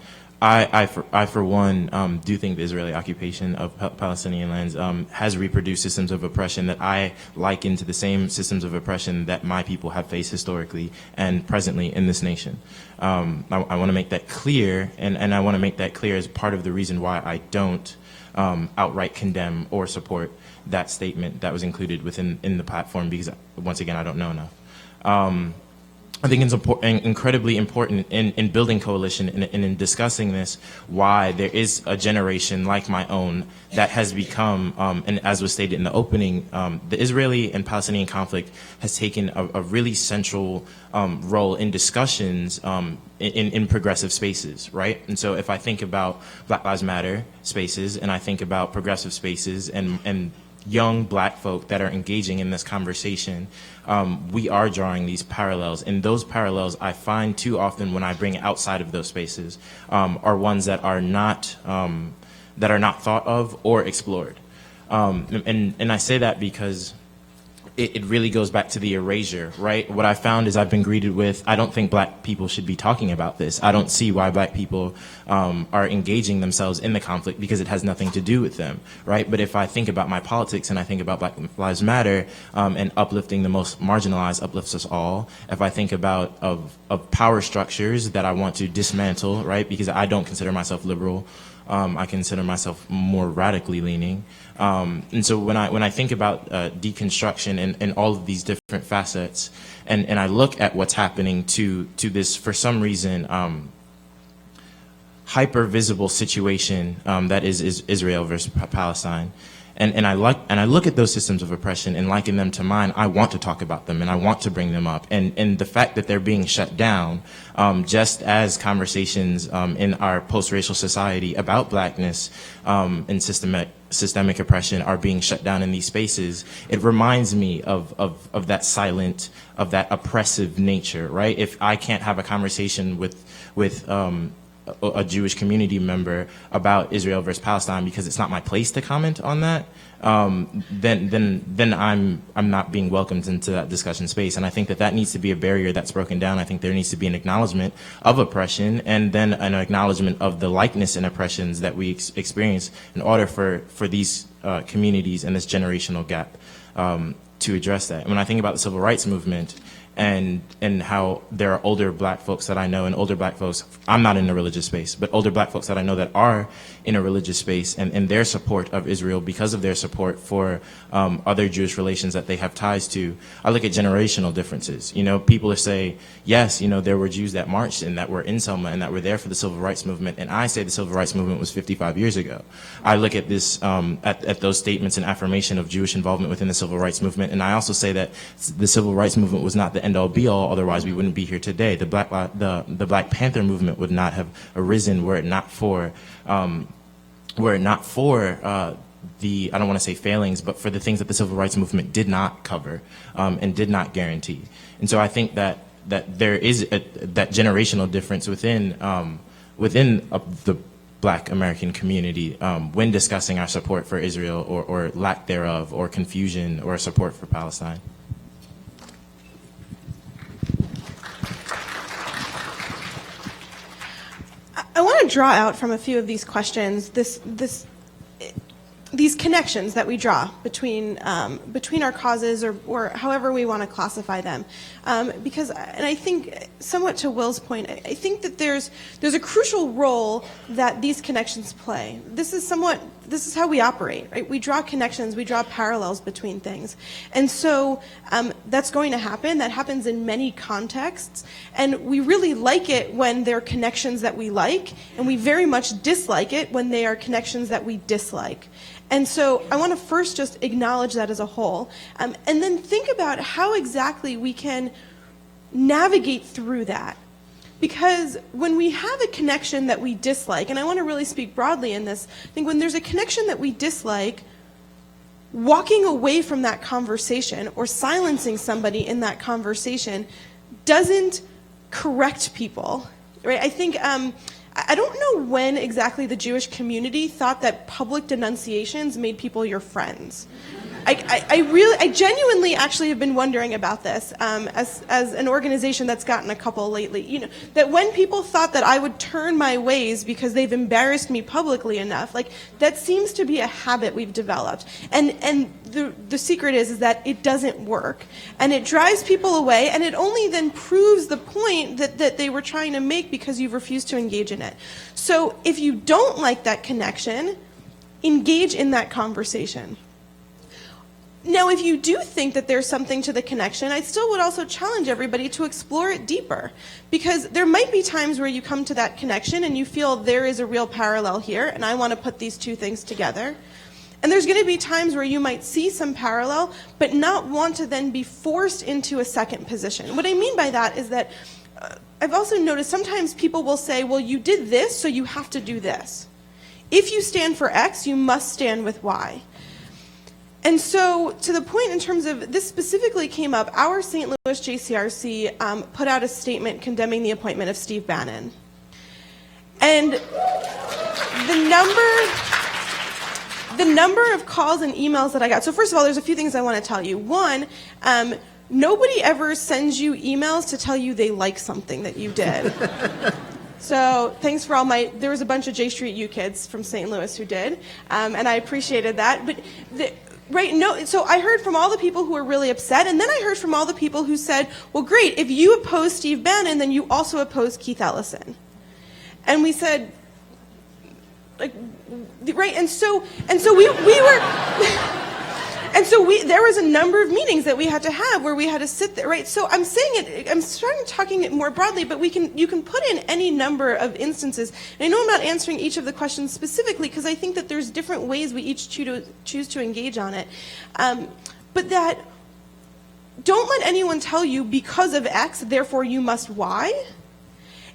I, for one, do think the Israeli occupation of Palestinian lands has reproduced systems of oppression that I liken to the same systems of oppression that my people have faced historically and presently in this nation. I want to make that clear, and I want to make that clear as part of the reason why I don't outright condemn or support that statement that was included in the platform, because, once again, I don't know enough. I think it's incredibly important in building coalition and in discussing this, why there is a generation like my own that has become, and as was stated in the opening, the Israeli and Palestinian conflict has taken a really central role in discussions in progressive spaces, right? And so if I think about Black Lives Matter spaces, and I think about progressive spaces and young Black folk that are engaging in this conversation, we are drawing these parallels, and those parallels I find too often when I bring it outside of those spaces are ones that are not thought of or explored, and I say that because it really goes back to the erasure, right? What I found is I've been greeted with, I don't think Black people should be talking about this. I don't see why Black people are engaging themselves in the conflict because it has nothing to do with them, right? But if I think about my politics and I think about Black Lives Matter and uplifting the most marginalized uplifts us all, if I think about of power structures that I want to dismantle, right? Because I don't consider myself liberal. I consider myself more radically leaning. And so when I think about deconstruction and all of these different facets, and I look at what's happening to this, for some reason, hyper visible situation that is Israel versus Palestine, and I look at those systems of oppression and liken them to mine. I want to talk about them and I want to bring them up, and the fact that they're being shut down, just as conversations in our post-racial society about Blackness and systemic oppression are being shut down in these spaces, it reminds me of that silent, of that oppressive nature, right? If I can't have a conversation with a Jewish community member about Israel versus Palestine because it's not my place to comment on that, then I'm not being welcomed into that discussion space. And I think that needs to be a barrier that's broken down. I think there needs to be an acknowledgement of oppression, and then an acknowledgement of the likeness and oppressions that we experience in order for these communities and this generational gap to address that. And when I think about the civil rights movement, and how there are older Black folks that I know, and older Black folks, I'm not in a religious space, but older Black folks that I know that are in a religious space, and their support of Israel because of their support for other Jewish relations that they have ties to. I look at generational differences. You know, people say, yes, you know, there were Jews that marched and that were in Selma and that were there for the civil rights movement, and I say the civil rights movement was 55 years ago. I look at this, at those statements and affirmation of Jewish involvement within the civil rights movement, and I also say that the civil rights movement was not the end-all be-all, otherwise we wouldn't be here today. The Black Panther movement would not have arisen were it not for the, I don't want to say failings, but for the things that the civil rights movement did not cover and did not guarantee. And so I think that there is that generational difference within the Black American community when discussing our support for Israel or lack thereof, or confusion or support for Palestine. I want to draw out from a few of these questions these connections that we draw between our causes, or however we want to classify them, because, and I think somewhat to Will's point, I think that there's a crucial role that these connections play. This is how we operate, right? We draw connections, we draw parallels between things, and so that's going to happen. That happens in many contexts, and we really like it when they're connections that we like, and we very much dislike it when they are connections that we dislike. And so I want to first just acknowledge that as a whole, and then think about how exactly we can navigate through that. Because when we have a connection that we dislike, and I want to really speak broadly in this, I think when there's a connection that we dislike, walking away from that conversation or silencing somebody in that conversation doesn't correct people, right? I think, I don't know when exactly the Jewish community thought that public denunciations made people your friends. I genuinely actually have been wondering about this as an organization that's gotten a couple lately. You know, that when people thought that I would turn my ways because they've embarrassed me publicly enough, like that seems to be a habit we've developed. And the secret is that it doesn't work, and it drives people away, and it only then proves the point that they were trying to make because you've refused to engage in it. So if you don't like that connection, engage in that conversation. Now, if you do think that there's something to the connection, I still would also challenge everybody to explore it deeper, because there might be times where you come to that connection and you feel there is a real parallel here, and I want to put these two things together. And there's going to be times where you might see some parallel, but not want to then be forced into a second position. What I mean by that is that I've also noticed sometimes people will say, well, you did this, so you have to do this. If you stand for X, you must stand with Y. And so, to the point in terms of, this specifically came up, our St. Louis JCRC put out a statement condemning the appointment of Steve Bannon. And the number of calls and emails that I got, so first of all, there's a few things I want to tell you. One, nobody ever sends you emails to tell you they like something that you did. So thanks for all there was a bunch of J Street U kids from St. Louis who did, and I appreciated that. But right, no, so I heard from all the people who were really upset, and then I heard from all the people who said, well, great, if you oppose Steve Bannon, then you also oppose Keith Ellison. And we said, like, right, and so we were... And so there was a number of meetings that we had to have where we had to sit there, right? So I'm saying it, I'm starting talking it more broadly, but you can put in any number of instances. And I know I'm not answering each of the questions specifically because I think that there's different ways we each choose to engage on it. But that don't let anyone tell you because of X, therefore you must Y.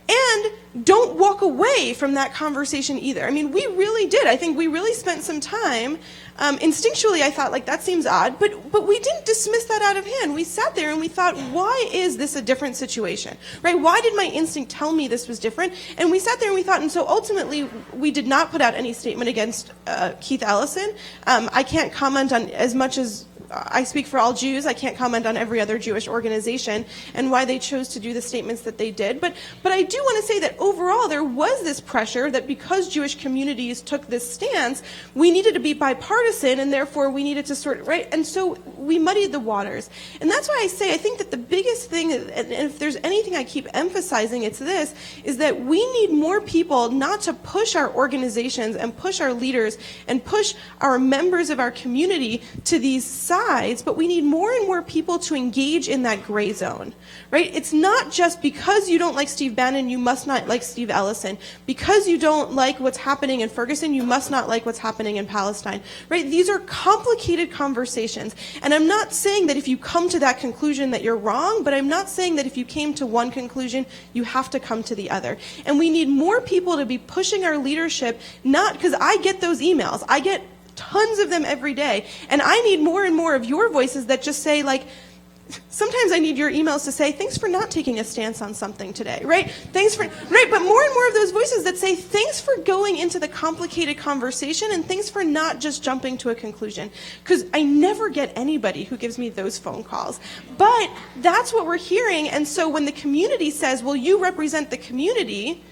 And don't walk away from that conversation either. I mean, we really did. I think we really spent some time. Instinctually, I thought, like, that seems odd, but we didn't dismiss that out of hand. We sat there and we thought, why is this a different situation, right? Why did my instinct tell me this was different? And we sat there and we thought, and so ultimately, we did not put out any statement against Keith Ellison. I can't comment on, as much as I speak for all Jews, I can't comment on every other Jewish organization and why they chose to do the statements that they did. But I do want to say that overall there was this pressure that because Jewish communities took this stance, we needed to be bipartisan and therefore we needed to right? And so we muddied the waters. And that's why I say I think that the biggest thing, and if there's anything I keep emphasizing, it's this, is that we need more people not to push our organizations and push our leaders and push our members of our community to these sides, but we need more and more people to engage in that gray zone, right? It's not just because you don't like Steve Bannon, you must not like Steve Ellison. Because you don't like what's happening in Ferguson, you must not like what's happening in Palestine, right? These are complicated conversations. And I'm not saying that if you come to that conclusion that you're wrong, but I'm not saying that if you came to one conclusion, you have to come to the other. And we need more people to be pushing our leadership, not because I get those emails. I get tons of them every day. And I need more and more of your voices that just say, like, sometimes I need your emails to say, thanks for not taking a stance on something today, right? Right, but more and more of those voices that say, thanks for going into the complicated conversation and thanks for not just jumping to a conclusion. Because I never get anybody who gives me those phone calls. But that's what we're hearing. And so when the community says, well, you represent the community,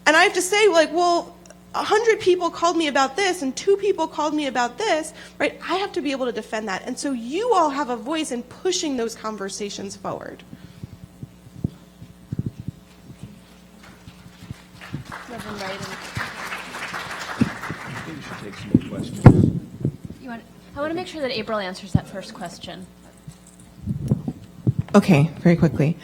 and I have to say, like, well, 100 people called me about this and 2 people called me about this, right? I have to be able to defend that. And so you all have a voice in pushing those conversations forward. Reverend Wright. I think we should take some more questions. I want to make sure that April answers that first question. Okay, very quickly.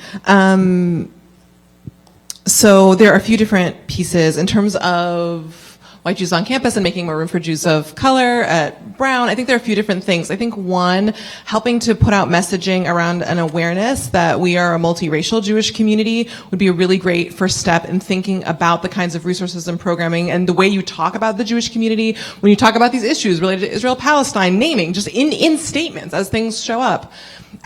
So there are a few different pieces in terms of white Jews on campus and making more room for Jews of color at Brown. I think there are a few different things. I think one, helping to put out messaging around an awareness that we are a multiracial Jewish community would be a really great first step in thinking about the kinds of resources and programming and the way you talk about the Jewish community when you talk about these issues related to Israel-Palestine, naming just in statements as things show up.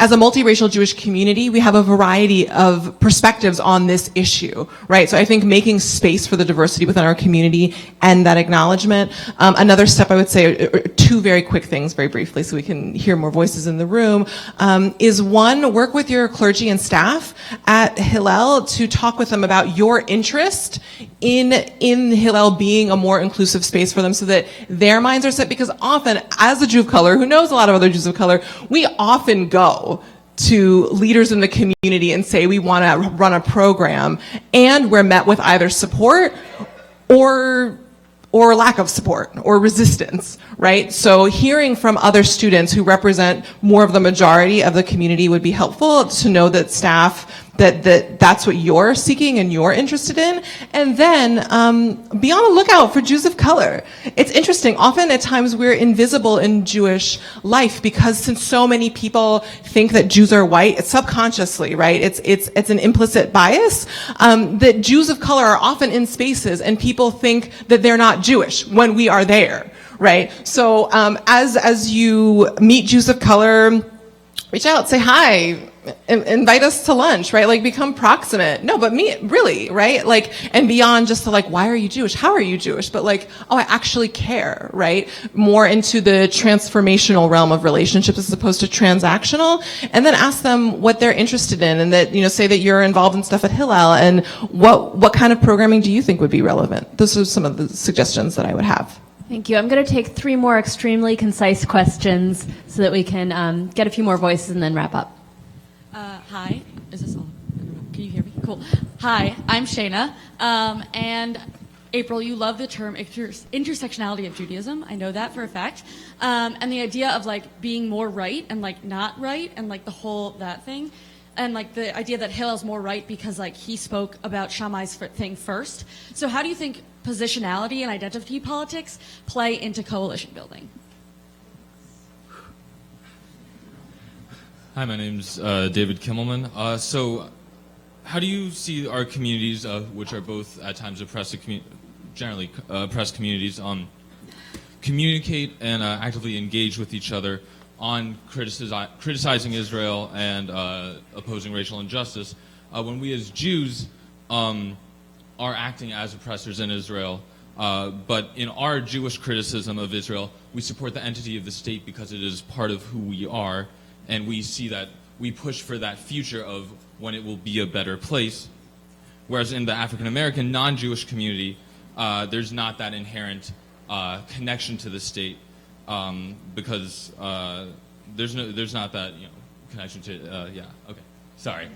as a multiracial Jewish community, we have a variety of perspectives on this issue, right? So I think making space for the diversity within our community and that acknowledgement. Another step I would say, two very quick things very briefly so we can hear more voices in the room, is one, work with your clergy and staff at Hillel to talk with them about your interest in Hillel being a more inclusive space for them so that their minds are set, because often, as a Jew of color who knows a lot of other Jews of color, we often go to leaders in the community and say we want to run a program, and we're met with either support or lack of support or resistance, right? So hearing from other students who represent more of the majority of the community would be helpful to know that staff, that's what you're seeking and you're interested in. And then be on the lookout for Jews of color. It's interesting, often at times we're invisible in Jewish life because since so many people think that Jews are white, it's subconsciously, right? It's an implicit bias that Jews of color are often in spaces and people think that they're not Jewish when we are there, right? So as you meet Jews of color, reach out, say hi, invite us to lunch, right? Like become proximate. No, but me, really, right? Like, and beyond just to like, why are you Jewish? How are you Jewish? But like, oh, I actually care, right? More into the transformational realm of relationships as opposed to transactional. And then ask them what they're interested in and that, say that you're involved in stuff at Hillel and what kind of programming do you think would be relevant? Those are some of the suggestions that I would have. Thank you. I'm going to take 3 more extremely concise questions so that we can get a few more voices and then wrap up. Hi, is this on? Can you hear me? Cool. Hi, I'm Shayna. And April, you love the term intersectionality of Judaism. I know that for a fact. And the idea of like being more right and like not right and like the whole that thing. And like the idea that Hillel's more right because like he spoke about Shammai's thing first. So how do you think positionality and identity politics play into coalition building? Hi, my name's David Kimmelman. So how do you see our communities, which are both at times oppressed, generally oppressed communities, communicate and actively engage with each other on criticizing Israel and opposing racial injustice, when we as Jews are acting as oppressors in Israel, but in our Jewish criticism of Israel, we support the entity of the state because it is part of who we are, and we see that we push for that future of when it will be a better place. Whereas in the African American non-Jewish community, there's not that inherent connection to the state because there's not that connection to yeah, okay, sorry,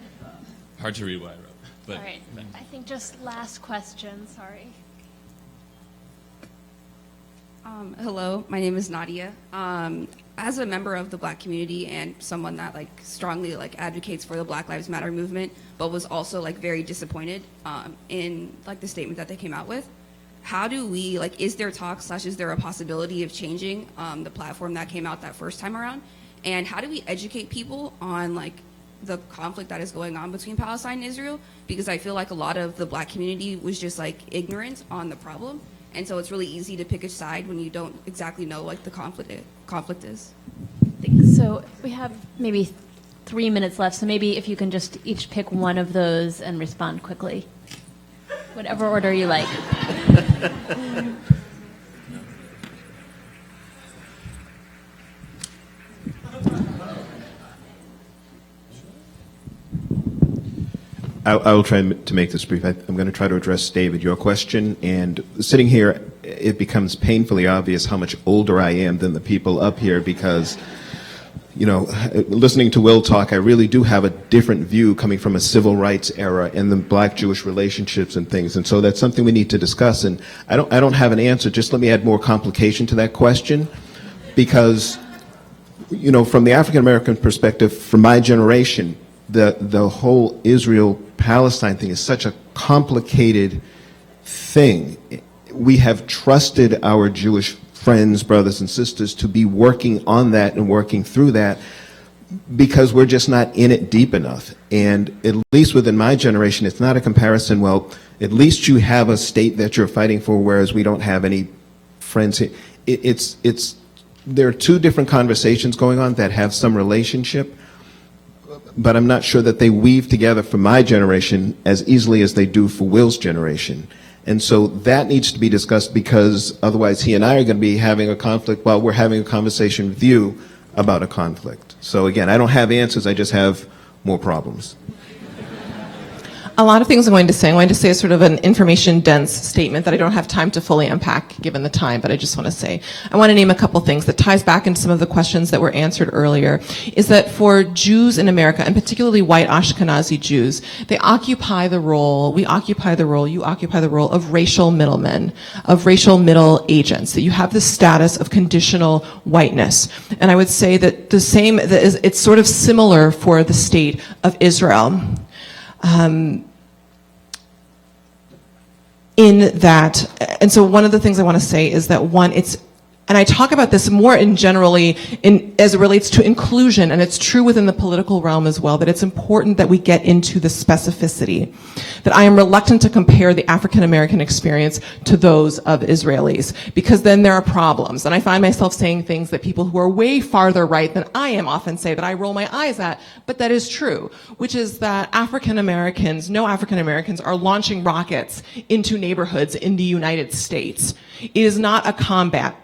hard to read what I wrote. But, all right, I think just last question. Sorry. Hello, my name is Nadia. As a member of the Black community and someone that like strongly like advocates for the Black Lives Matter movement, but was also like very disappointed in like the statement that they came out with. How do we like? Is there talk / is there a possibility of changing the platform that came out that first time around? And how do we educate people on like the conflict that is going on between Palestine and Israel? Because I feel like a lot of the Black community was just like ignorant on the problem. And so it's really easy to pick a side when you don't exactly know what the conflict is. Thanks. So we have maybe 3 minutes left. So maybe if you can just each pick one of those and respond quickly. Whatever order you like. I will try to make this brief. I'm going to try to address, David, your question. And sitting here, it becomes painfully obvious how much older I am than the people up here because, listening to Will talk, I really do have a different view coming from a civil rights era and the Black-Jewish relationships and things. And so that's something we need to discuss. And I don't have an answer. Just let me add more complication to that question because, from the African-American perspective, from my generation, the whole Israel-Palestine thing is such a complicated thing. We have trusted our Jewish friends, brothers and sisters to be working on that and working through that because we're just not in it deep enough. And at least within my generation, it's not a comparison, well, at least you have a state that you're fighting for, whereas we don't have any friends here. There are two different conversations going on that have some relationship. but I'm not sure that they weave together for my generation as easily as they do for Will's generation. And so that needs to be discussed, because otherwise he and I are going to be having a conflict while we're having a conversation with you about a conflict. So again, I don't have answers, I just have more problems. A lot of things I'm going to say. I'm going to say sort of an information-dense statement that I don't have time to fully unpack given the time, but I just want to say. I want to name a couple things that ties back into some of the questions that were answered earlier, is that for Jews in America, and particularly white Ashkenazi Jews, they occupy the role, we occupy the role, you occupy the role of racial middlemen, of racial middle agents, that you have the status of conditional whiteness. And I would say that the same, it's sort of similar for the state of Israel. In that, and so one of the things I want to say is that one, and I talk about this more in generally as it relates to inclusion, and it's true within the political realm as well, that it's important that we get into the specificity. That I am reluctant to compare the African American experience to those of Israelis, because then there are problems. And I find myself saying things that people who are way farther right than I am often say, that I roll my eyes at, but that is true, which is that African Americans, no African Americans, are launching rockets into neighborhoods in the United States. It is not a combat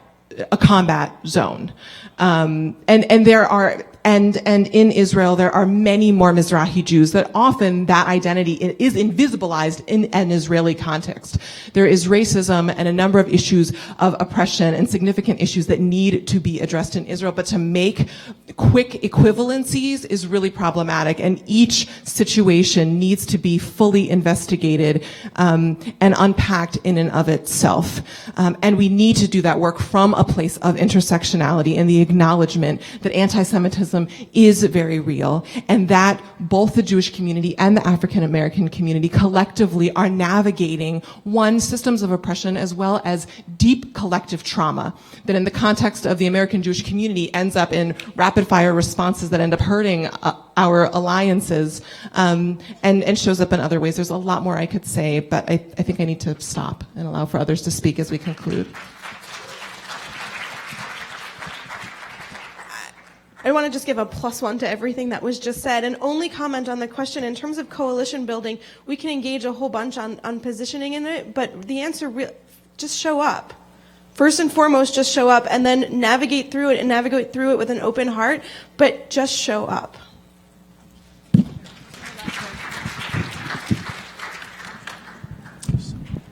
zone. And there are, and in Israel, there are many more Mizrahi Jews that often that identity is invisibilized in an Israeli context. There is racism and a number of issues of oppression and significant issues that need to be addressed in Israel, but to make quick equivalencies is really problematic, and each situation needs to be fully investigated and unpacked in and of itself. And we need to do that work from a place of intersectionality and the acknowledgement that anti-Semitism is very real, and that both the Jewish community and the African American community collectively are navigating systems of oppression as well as deep collective trauma that in the context of the American Jewish community ends up in rapid fire responses that end up hurting our alliances and shows up in other ways. There's a lot more I could say, but I think I need to stop and allow for others to speak as we conclude. I want to just give a +1 to everything that was just said, and only comment on the question in terms of coalition building. We can engage a whole bunch on positioning in it, but the answer, just show up. First and foremost, just show up, and then navigate through it, and navigate through it with an open heart, but just show up.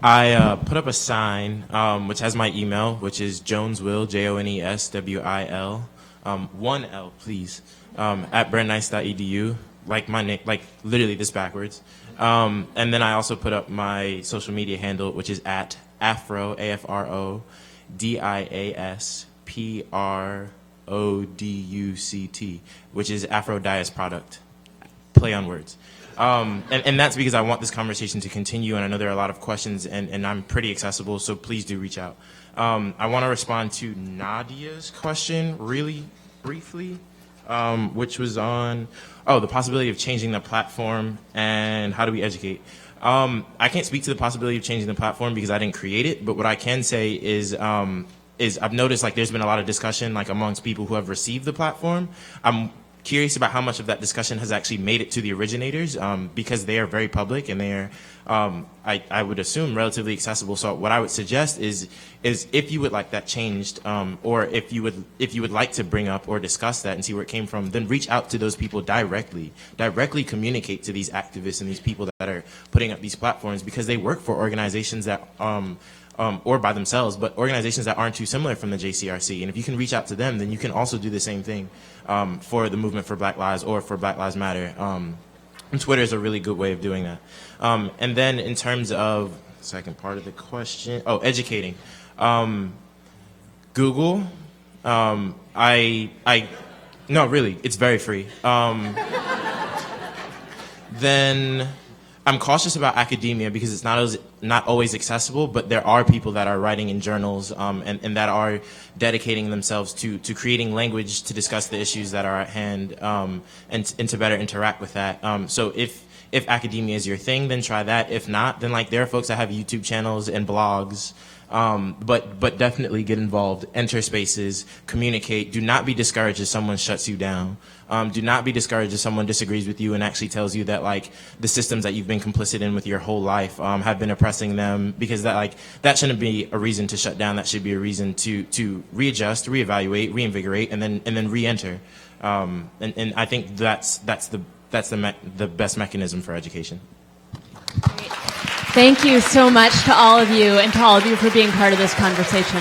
I put up a sign which has my email, which is joneswill, JONESWIL, 1L, please, at brandeis.edu, like my name, like literally this backwards. And then I also put up my social media handle, which is at Afro, AFRO, DIASPRODUCT, which is Aphrodite's product. Play on words. And that's because I want this conversation to continue, and I know there are a lot of questions, and I'm pretty accessible, so please do reach out. I want to respond to Nadia's question really briefly, which was on, the possibility of changing the platform and how do we educate. I can't speak to the possibility of changing the platform because I didn't create it, but what I can say is I've noticed like there's been a lot of discussion like amongst people who have received the platform. I'm curious about how much of that discussion has actually made it to the originators, because they are very public and they are, I would assume, relatively accessible. So what I would suggest is if you would like that changed, or if you would like to bring up or discuss that and see where it came from, then reach out to those people directly communicate to these activists and these people that are putting up these platforms, because they work for organizations that or by themselves, but organizations that aren't too similar from the JCRC. And if you can reach out to them, then you can also do the same thing for the movement for Black Lives or for Black Lives Matter. And Twitter is a really good way of doing that. And then in terms of the second part of the question, educating. Google, no, really, it's very free. Then I'm cautious about academia because it's not always accessible, but there are people that are writing in journals and that are dedicating themselves to creating language to discuss the issues that are at hand and to better interact with that. So if academia is your thing, then try that. If not, then like there are folks that have YouTube channels and blogs But definitely get involved, enter spaces, communicate. Do not be discouraged if someone shuts you down. Do not be discouraged if someone disagrees with you and actually tells you that like the systems that you've been complicit in with your whole life have been oppressing them, because that shouldn't be a reason to shut down. That should be a reason to readjust, reevaluate, reinvigorate, and then re-enter. And I think that's the best mechanism for education. Thank you so much to all of you and to all of you for being part of this conversation.